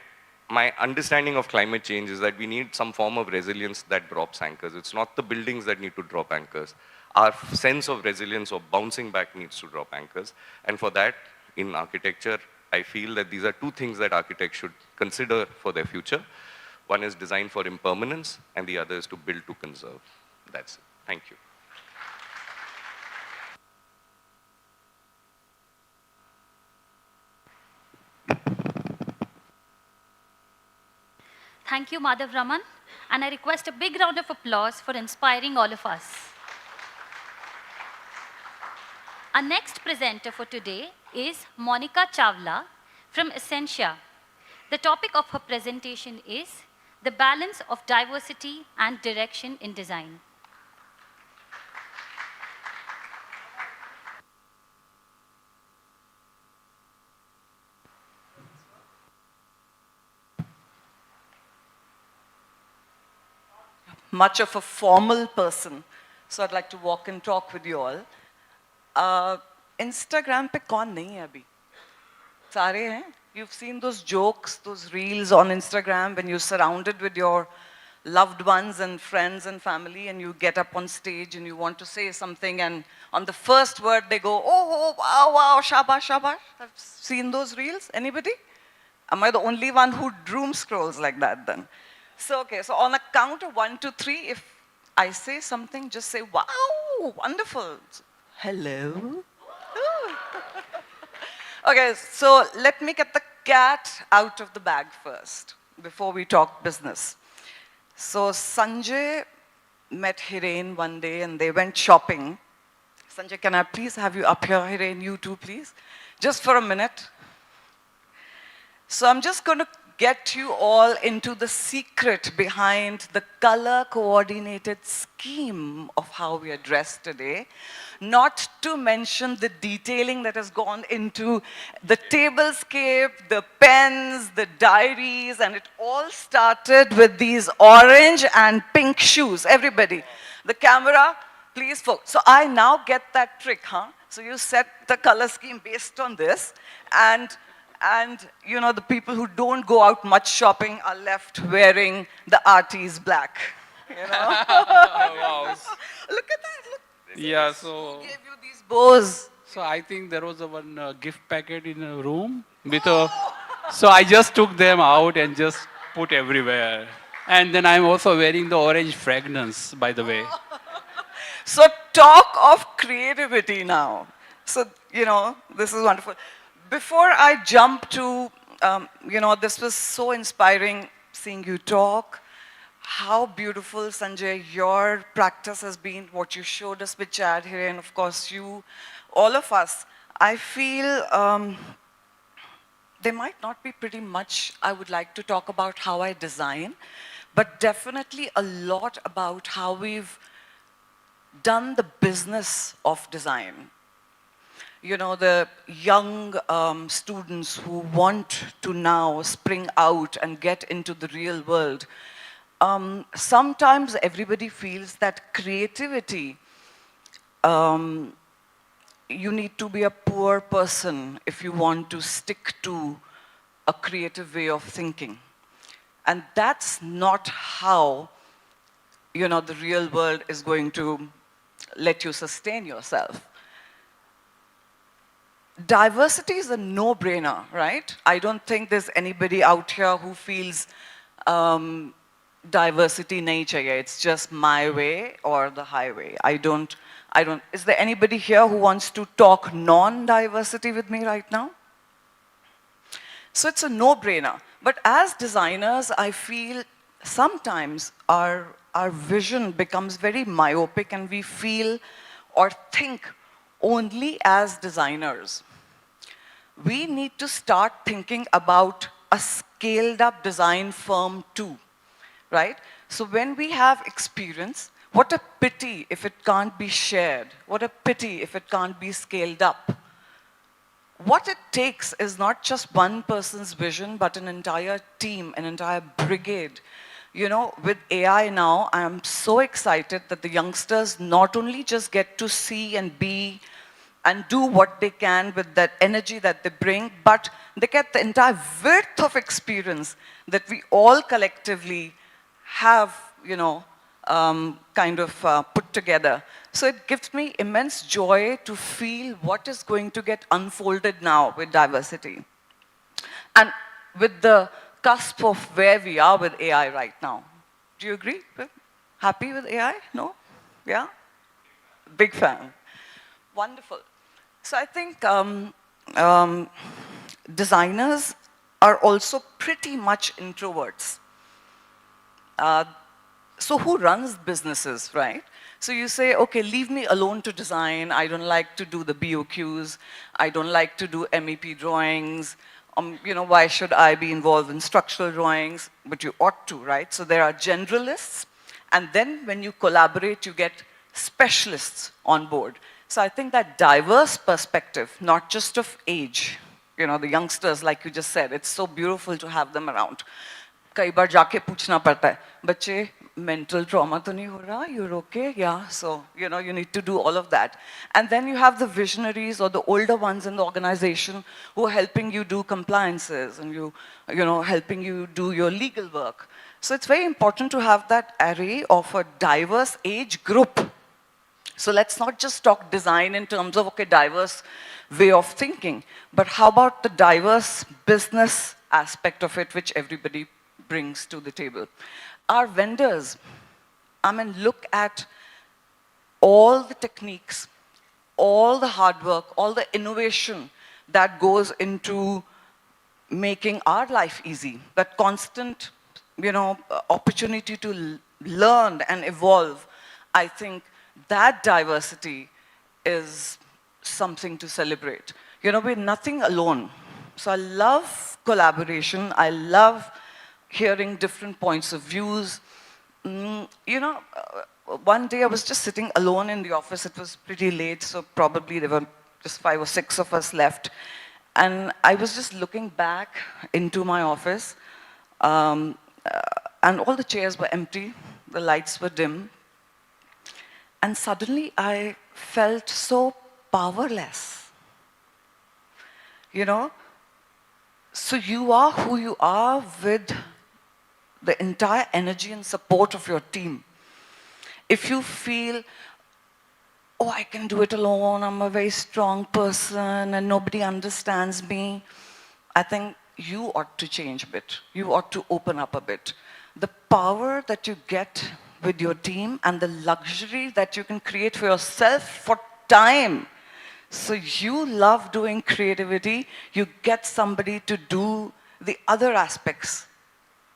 my understanding of climate change is that we need some form of resilience that drops anchors. It's not the buildings that need to drop anchors. Our sense of resilience or bouncing back needs to drop anchors. And for that, in architecture, I feel that these are two things that architects should consider for their future. One is design for impermanence, and the other is to build to conserve. That's it. Thank you. Thank you, Madhav, Raman. And I request a big round of applause for inspiring all of us. Our next presenter for today is Monica Chawla from Essentia. The topic of her presentation is the balance of diversity and direction in design. Much of a formal person, so I'd like to walk and talk with you all. Instagram पे कौन नहीं है अभी? सारे हैं? You've seen those jokes, those reels on Instagram when you're surrounded with your loved ones and friends and family and you get up on stage and you want to say something and on the first word they go, oh, wow, wow, shabash, shabash. I've seen those reels. Anybody? Am I the only one who doom scrolls like that then? So, okay, so on a count of 1 to 3, if I say something, just say, wow, wonderful. Hello? Okay, so let me get the cat out of the bag first, before we talk business. So Sanjay met Hiren one day and they went shopping. Sanjay, can I please have you up here, Hiren, you too, please? Just for a minute. So I'm just going to get you all into the secret behind the color-coordinated scheme of how we are dressed today, not to mention the detailing that has gone into the tablescape, the pens, the diaries, and it all started with these orange and pink shoes. Everybody, the camera, please focus. So I now get that trick, huh? So you set the color scheme based on this, and you know, the people who don't go out much shopping are left wearing the Artize black. You know? Wow. Look at that. Look. Yeah, so Who gave you these bows? so I think there was a one gift packet in a room with a. So I just took them out and just put everywhere. And then I'm also wearing the orange fragrance, by the way. So talk of creativity now. So, you know, this is wonderful. Before I jump to, you know, this was so inspiring seeing you talk. How beautiful, Sanjay, your practice has been, what you showed us with Chad here, and of course you, all of us. I feel there might not be pretty much I would like to talk about how I design, but definitely a lot about how we've done the business of design. You know, the young students who want to now spring out and get into the real world. Sometimes everybody feels that creativity, you need to be a poor person if you want to stick to a creative way of thinking. And that's not how, the real world is going to let you sustain yourself. Diversity is a no-brainer, right? I don't think there's anybody out here who feels diversity nahi chahiye. It's just my way or the highway. I don't, is there anybody here who wants to talk non-diversity with me right now? So it's a no-brainer. But as designers, I feel sometimes our vision becomes very myopic and we feel or think only as designers. We need to start thinking about a scaled up design firm too, right? So when we have experience, what a pity if it can't be shared. What a pity if it can't be scaled up. What it takes is not just one person's vision, but an entire team, an entire brigade. With AI now, I am so excited that the youngsters not only just get to see and be and do what they can with that energy that they bring, but they get the entire width of experience that we all collectively have, put together. So it gives me immense joy to feel what is going to get unfolded now with diversity. And with the cusp of where we are with AI right now. Do you agree? Happy with AI? No? Yeah? Big fan. Wonderful. So I think designers are also pretty much introverts. So who runs businesses, right? So you say, okay, leave me alone to design. I don't like to do the BOQs. I don't like to do MEP drawings. Why should I be involved in structural drawings? But you ought to, right? So there are generalists. And then when you collaborate, you get specialists on board. So I think that diverse perspective, not just of age, the youngsters, like you just said, it's so beautiful to have them around. कई बार जाके पूछना पड़ता है, बच्चे mental trauma तो नहीं हो रहा? You're okay? Yeah. So, you need to do all of that. And then you have the visionaries or the older ones in the organization who are helping you do compliances and helping you do your legal work. So it's very important to have that array of a diverse age group. So let's not just talk design in terms of, okay, diverse way of thinking, but how about the diverse business aspect of it, which everybody brings to the table. Our vendors, look at all the techniques, all the hard work, all the innovation that goes into making our life easy, that constant, opportunity to learn and evolve. I think that diversity is something to celebrate. We're nothing alone. So I love collaboration. I love hearing different points of views. One day I was just sitting alone in the office. It was pretty late, so probably there were just 5 or 6 of us left. And I was just looking back into my office, and all the chairs were empty, the lights were dim. And suddenly I felt so powerless. So you are who you are with the entire energy and support of your team. If you feel, oh, I can do it alone, I'm a very strong person and nobody understands me, I think you ought to change a bit. You ought to open up a bit. The power that you get with your team and the luxury that you can create for yourself for time. So you love doing creativity, you get somebody to do the other aspects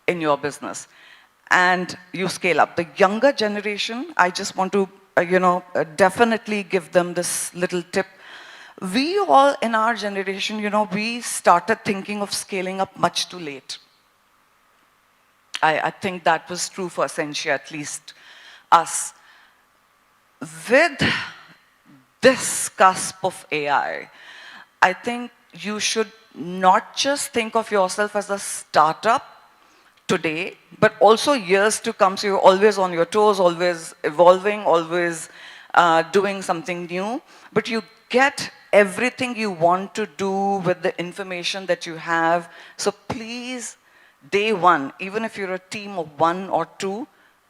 in your business, and you scale up. The younger generation, I just want to, definitely give them this little tip. We all in our generation, we started thinking of scaling up much too late. I think that was true for Essentia, at least us. With this cusp of AI, I think you should not just think of yourself as a startup today, but also years to come. So you're always on your toes, always evolving, always doing something new. But you get everything you want to do with the information that you have. So please, day one, even if you're a team of 1 or 2,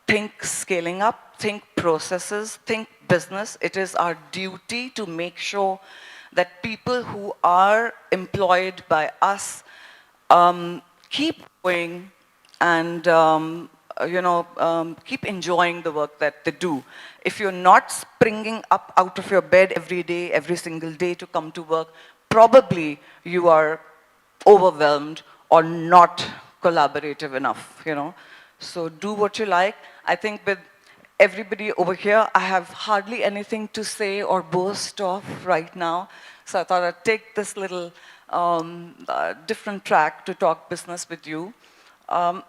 think scaling up, think processes, think business. It is our duty to make sure that people who are employed by us keep going and keep enjoying the work that they do. If you're not springing up out of your bed every day, every single day to come to work, probably you are overwhelmed or not collaborative enough, So do what you like. I think with everybody over here, I have hardly anything to say or boast of right now. So I thought I'd take this little different track to talk business with you.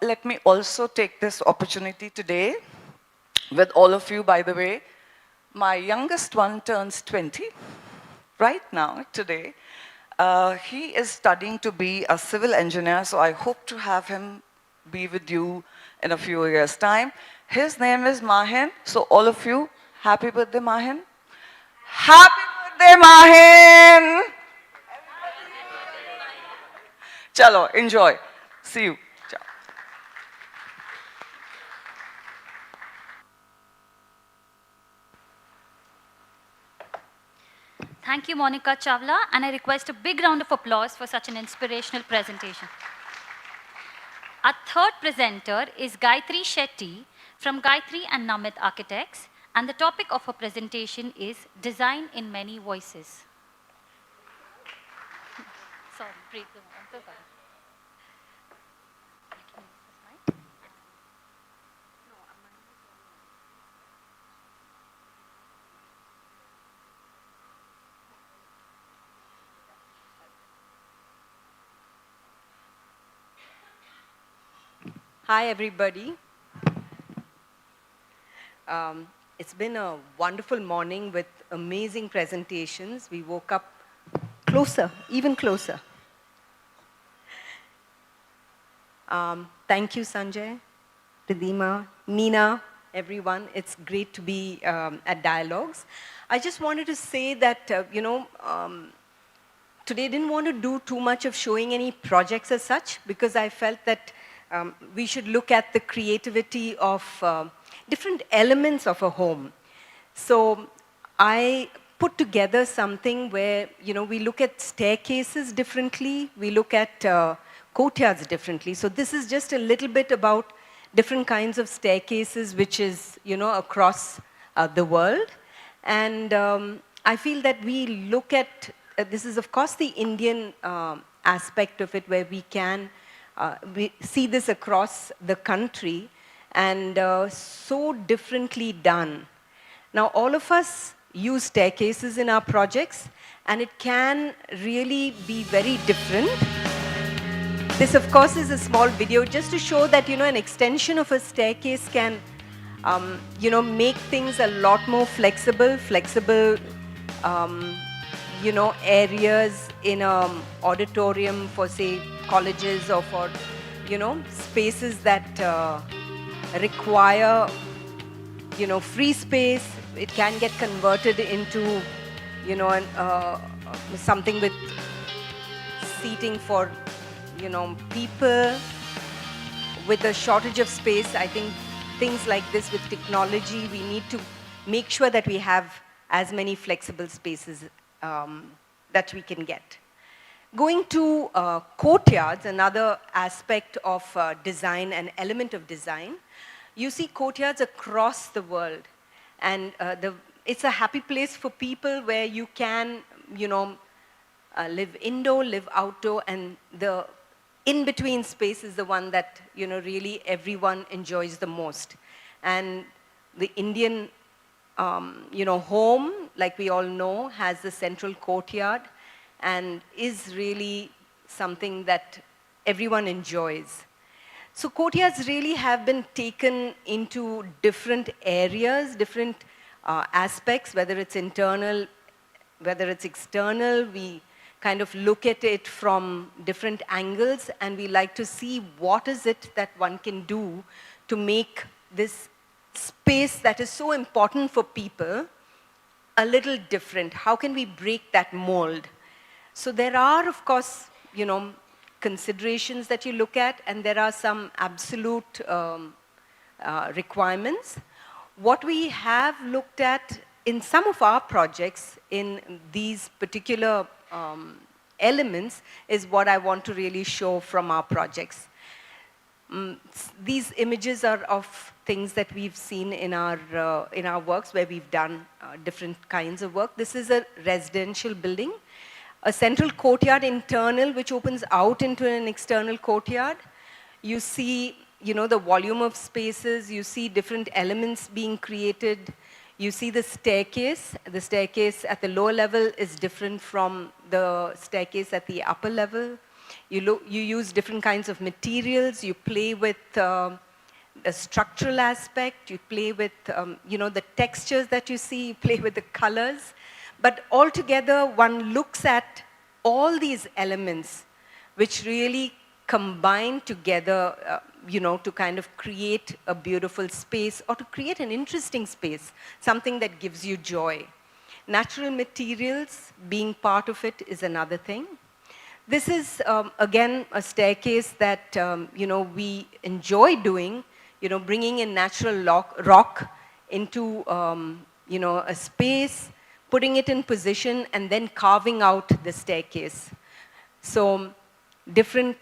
Let me also take this opportunity today with all of you, by the way. My youngest one turns 20 right now, today. He is studying to be a civil engineer, so I hope to have him be with you in a few years' time. His name is Mahin, so all of you, happy birthday, Mahin. Happy birthday, Mahin! Chalo, enjoy. See you. Ciao. Thank you, Monica Chawla, and I request a big round of applause for such an inspirational presentation. Our third presenter is Gayatri Shetty from Gayatri and Namit Architects, and the topic of her presentation is Design in Many Voices. Sorry, break the I'm so sorry. Hi, everybody. It's been a wonderful morning with amazing presentations. We woke up closer, even closer. Thank you, Sanjay, Ridhima, Meena, everyone. It's great to be at Dialogues. I just wanted to say that, today didn't want to do too much of showing any projects as such, because I felt that we should look at the creativity of different elements of a home. So I put together something where, we look at staircases differently, we look at courtyards differently. So this is just a little bit about different kinds of staircases, which is, across the world. And I feel that we look at, this is of course the Indian aspect of it, where we can we see this across the country and so differently done. Now, all of us use staircases in our projects, and it can really be very different. This, of course, is a small video just to show that, an extension of a staircase can, make things a lot more flexible, areas in an auditorium for, say, colleges or for, spaces that require, free space. It can get converted into, something with seating for, people. With a shortage of space, I think things like this with technology, we need to make sure that we have as many flexible spaces that we can get. Going to courtyards, another aspect of design, an element of design, you see courtyards across the world. And it's a happy place for people where you can, live indoor, live outdoor, and the in-between space is the one that, really everyone enjoys the most. And the Indian, home, like we all know, has the central courtyard and is really something that everyone enjoys. So courtyards really have been taken into different areas, different aspects, whether it's internal, whether it's external. We kind of look at it from different angles, and we like to see what is it that one can do to make this space that is so important for people a little different? How can we break that mold? So there are, of course, considerations that you look at, and there are some absolute requirements. What we have looked at in some of our projects in these particular elements is what I want to really show from our projects. These images are of things that we've seen in our works where we've done different kinds of work. This is a residential building, a central courtyard internal which opens out into an external courtyard. You see, the volume of spaces, you see different elements being created. You see the staircase. The staircase at the lower level is different from the staircase at the upper level. You use different kinds of materials. You play with the structural aspect. You play with, the textures that you see. You play with the colors. But altogether, one looks at all these elements which really combine together, to kind of create a beautiful space or to create an interesting space, something that gives you joy. Natural materials being part of it is another thing. This is, again, a staircase that, we enjoy doing, bringing in natural rock into, a space, putting it in position, and then carving out the staircase. So different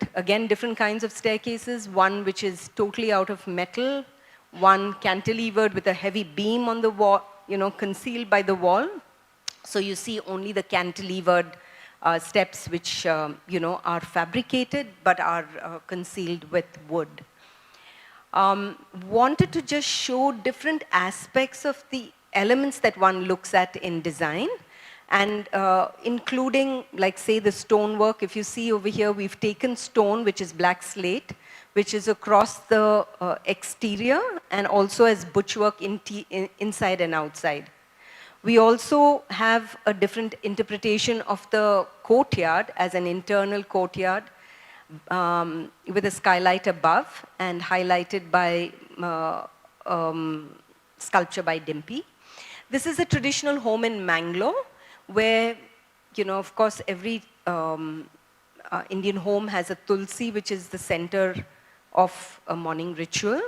kinds of staircases, one which is totally out of metal, one cantilevered with a heavy beam on the wall, concealed by the wall. So you see only the cantilevered steps which, are fabricated but are concealed with wood. Wanted to just show different aspects of the elements that one looks at in design, and including, like, say, the stonework. If you see over here, we've taken stone, which is black slate, which is across the exterior and also as butchwork inside and outside. We also have a different interpretation of the courtyard as an internal courtyard with a skylight above and highlighted by sculpture by Dimpy. This is a traditional home in Mangalore where, of course, every Indian home has a tulsi, which is the center of a morning ritual.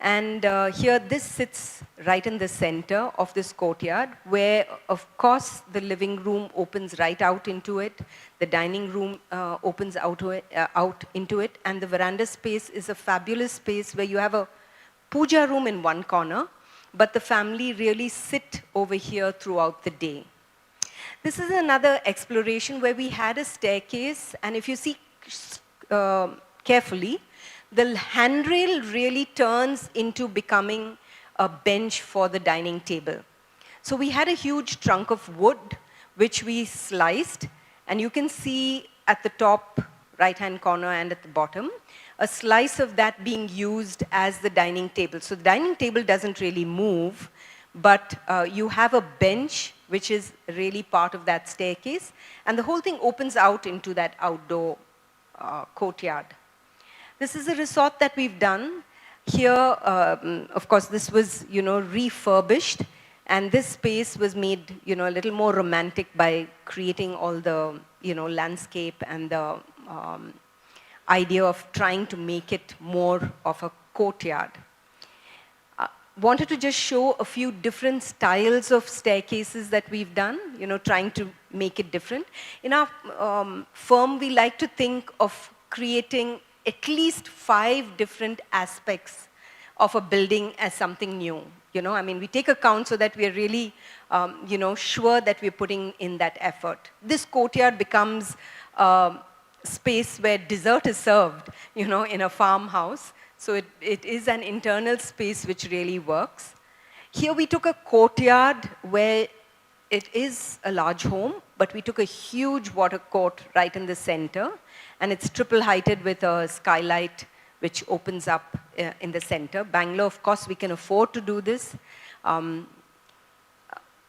And here, this sits right in the center of this courtyard where, of course, the living room opens right out into it. The dining room opens out into it. And the veranda space is a fabulous space where you have a puja room in one corner, but the family really sit over here throughout the day. This is another exploration where we had a staircase, and if you see carefully, the handrail really turns into becoming a bench for the dining table. So we had a huge trunk of wood, which we sliced, and you can see at the top right-hand corner and at the bottom, a slice of that being used as the dining table. So the dining table doesn't really move, but you have a bench, which is really part of that staircase, and the whole thing opens out into that outdoor courtyard. This is a resort that we've done. Here, of course, this was, refurbished, and this space was made, a little more romantic by creating all the, landscape and the idea of trying to make it more of a courtyard. Wanted to just show a few different styles of staircases that we've done, trying to make it different. In our firm, we like to think of creating at least 5 different aspects of a building as something new. We take account so that we're really, sure that we're putting in that effort. This courtyard becomes a space where dessert is served, in a farmhouse. So it is an internal space which really works. Here we took a courtyard where it is a large home, but we took a huge water court right in the center, and it's triple-heighted with a skylight which opens up in the center. Bangalore, of course, we can afford to do this.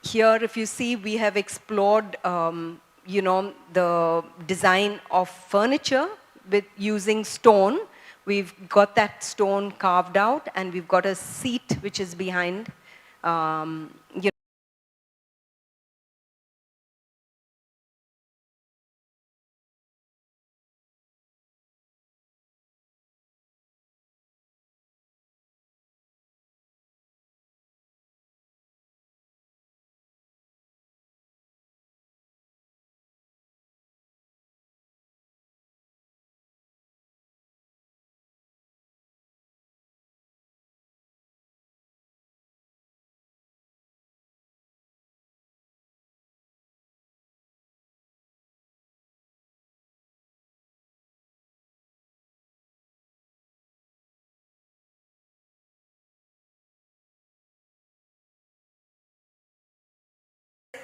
Here, if you see, we have explored, the design of furniture with using stone. We've got that stone carved out, and we've got a seat which is behind,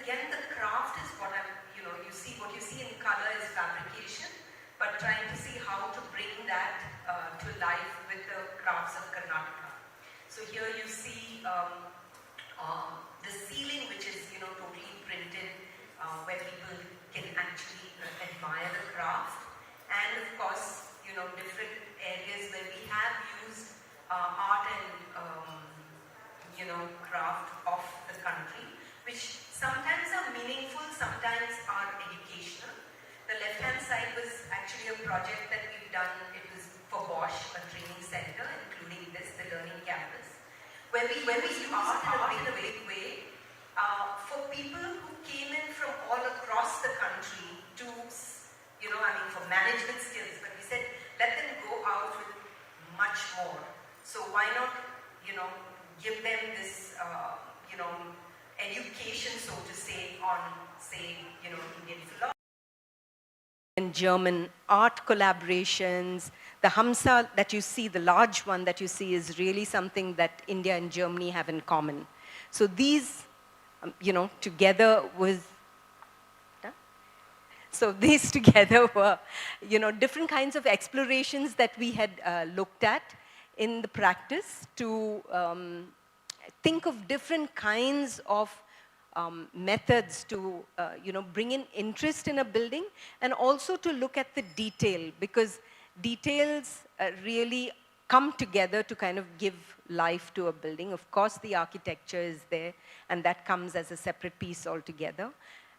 again, the craft is what what you see in color is fabrication, but trying to see how to bring that to life with the crafts of Karnataka. So here you see the ceiling, which is totally printed, where people can actually admire the craft, and of course different areas where we have used art and craft of the country, which sometimes are meaningful, sometimes are educational. The left-hand side was actually a project that we've done. It was for Bosch, a training center, including this, the learning campus, where we use art in a big way for people who came in from all across the country to, for management skills. But we said, let them go out with much more. So why not, give them this, education, so to say, on, say, Indian philosophy. And German art collaborations. The Hamsa that you see, the large one that you see, is really something that India and Germany have in common. So these, together was, so these together were, different kinds of explorations that we had looked at in the practice to think of different kinds of methods to, bring in interest in a building, and also to look at the detail, because details really come together to kind of give life to a building. Of course, the architecture is there, and that comes as a separate piece altogether.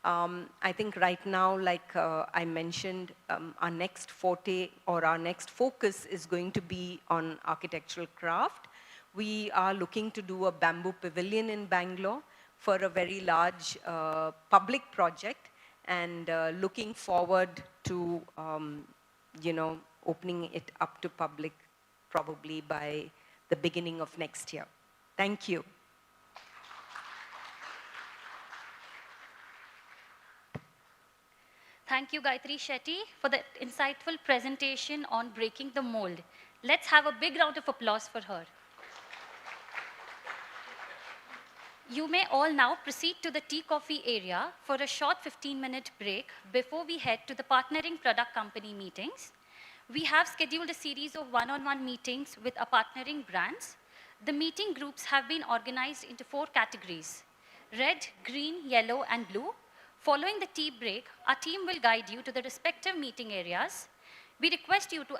I think right now, like I mentioned, our next forte or our next focus is going to be on architectural craft. We are looking to do a bamboo pavilion in Bangalore for a very large public project, and looking forward to, opening it up to public probably by the beginning of next year. Thank you. Thank you, Gayatri Shetty, for the insightful presentation on breaking the mold. Let's have a big round of applause for her. You may all now proceed to the tea coffee area for a short 15-minute break before we head to the partnering product company meetings. We have scheduled a series of one-on-one meetings with our partnering brands. The meeting groups have been organized into 4 categories: red, green, yellow, and blue. Following the tea break, our team will guide you to the respective meeting areas. We request you to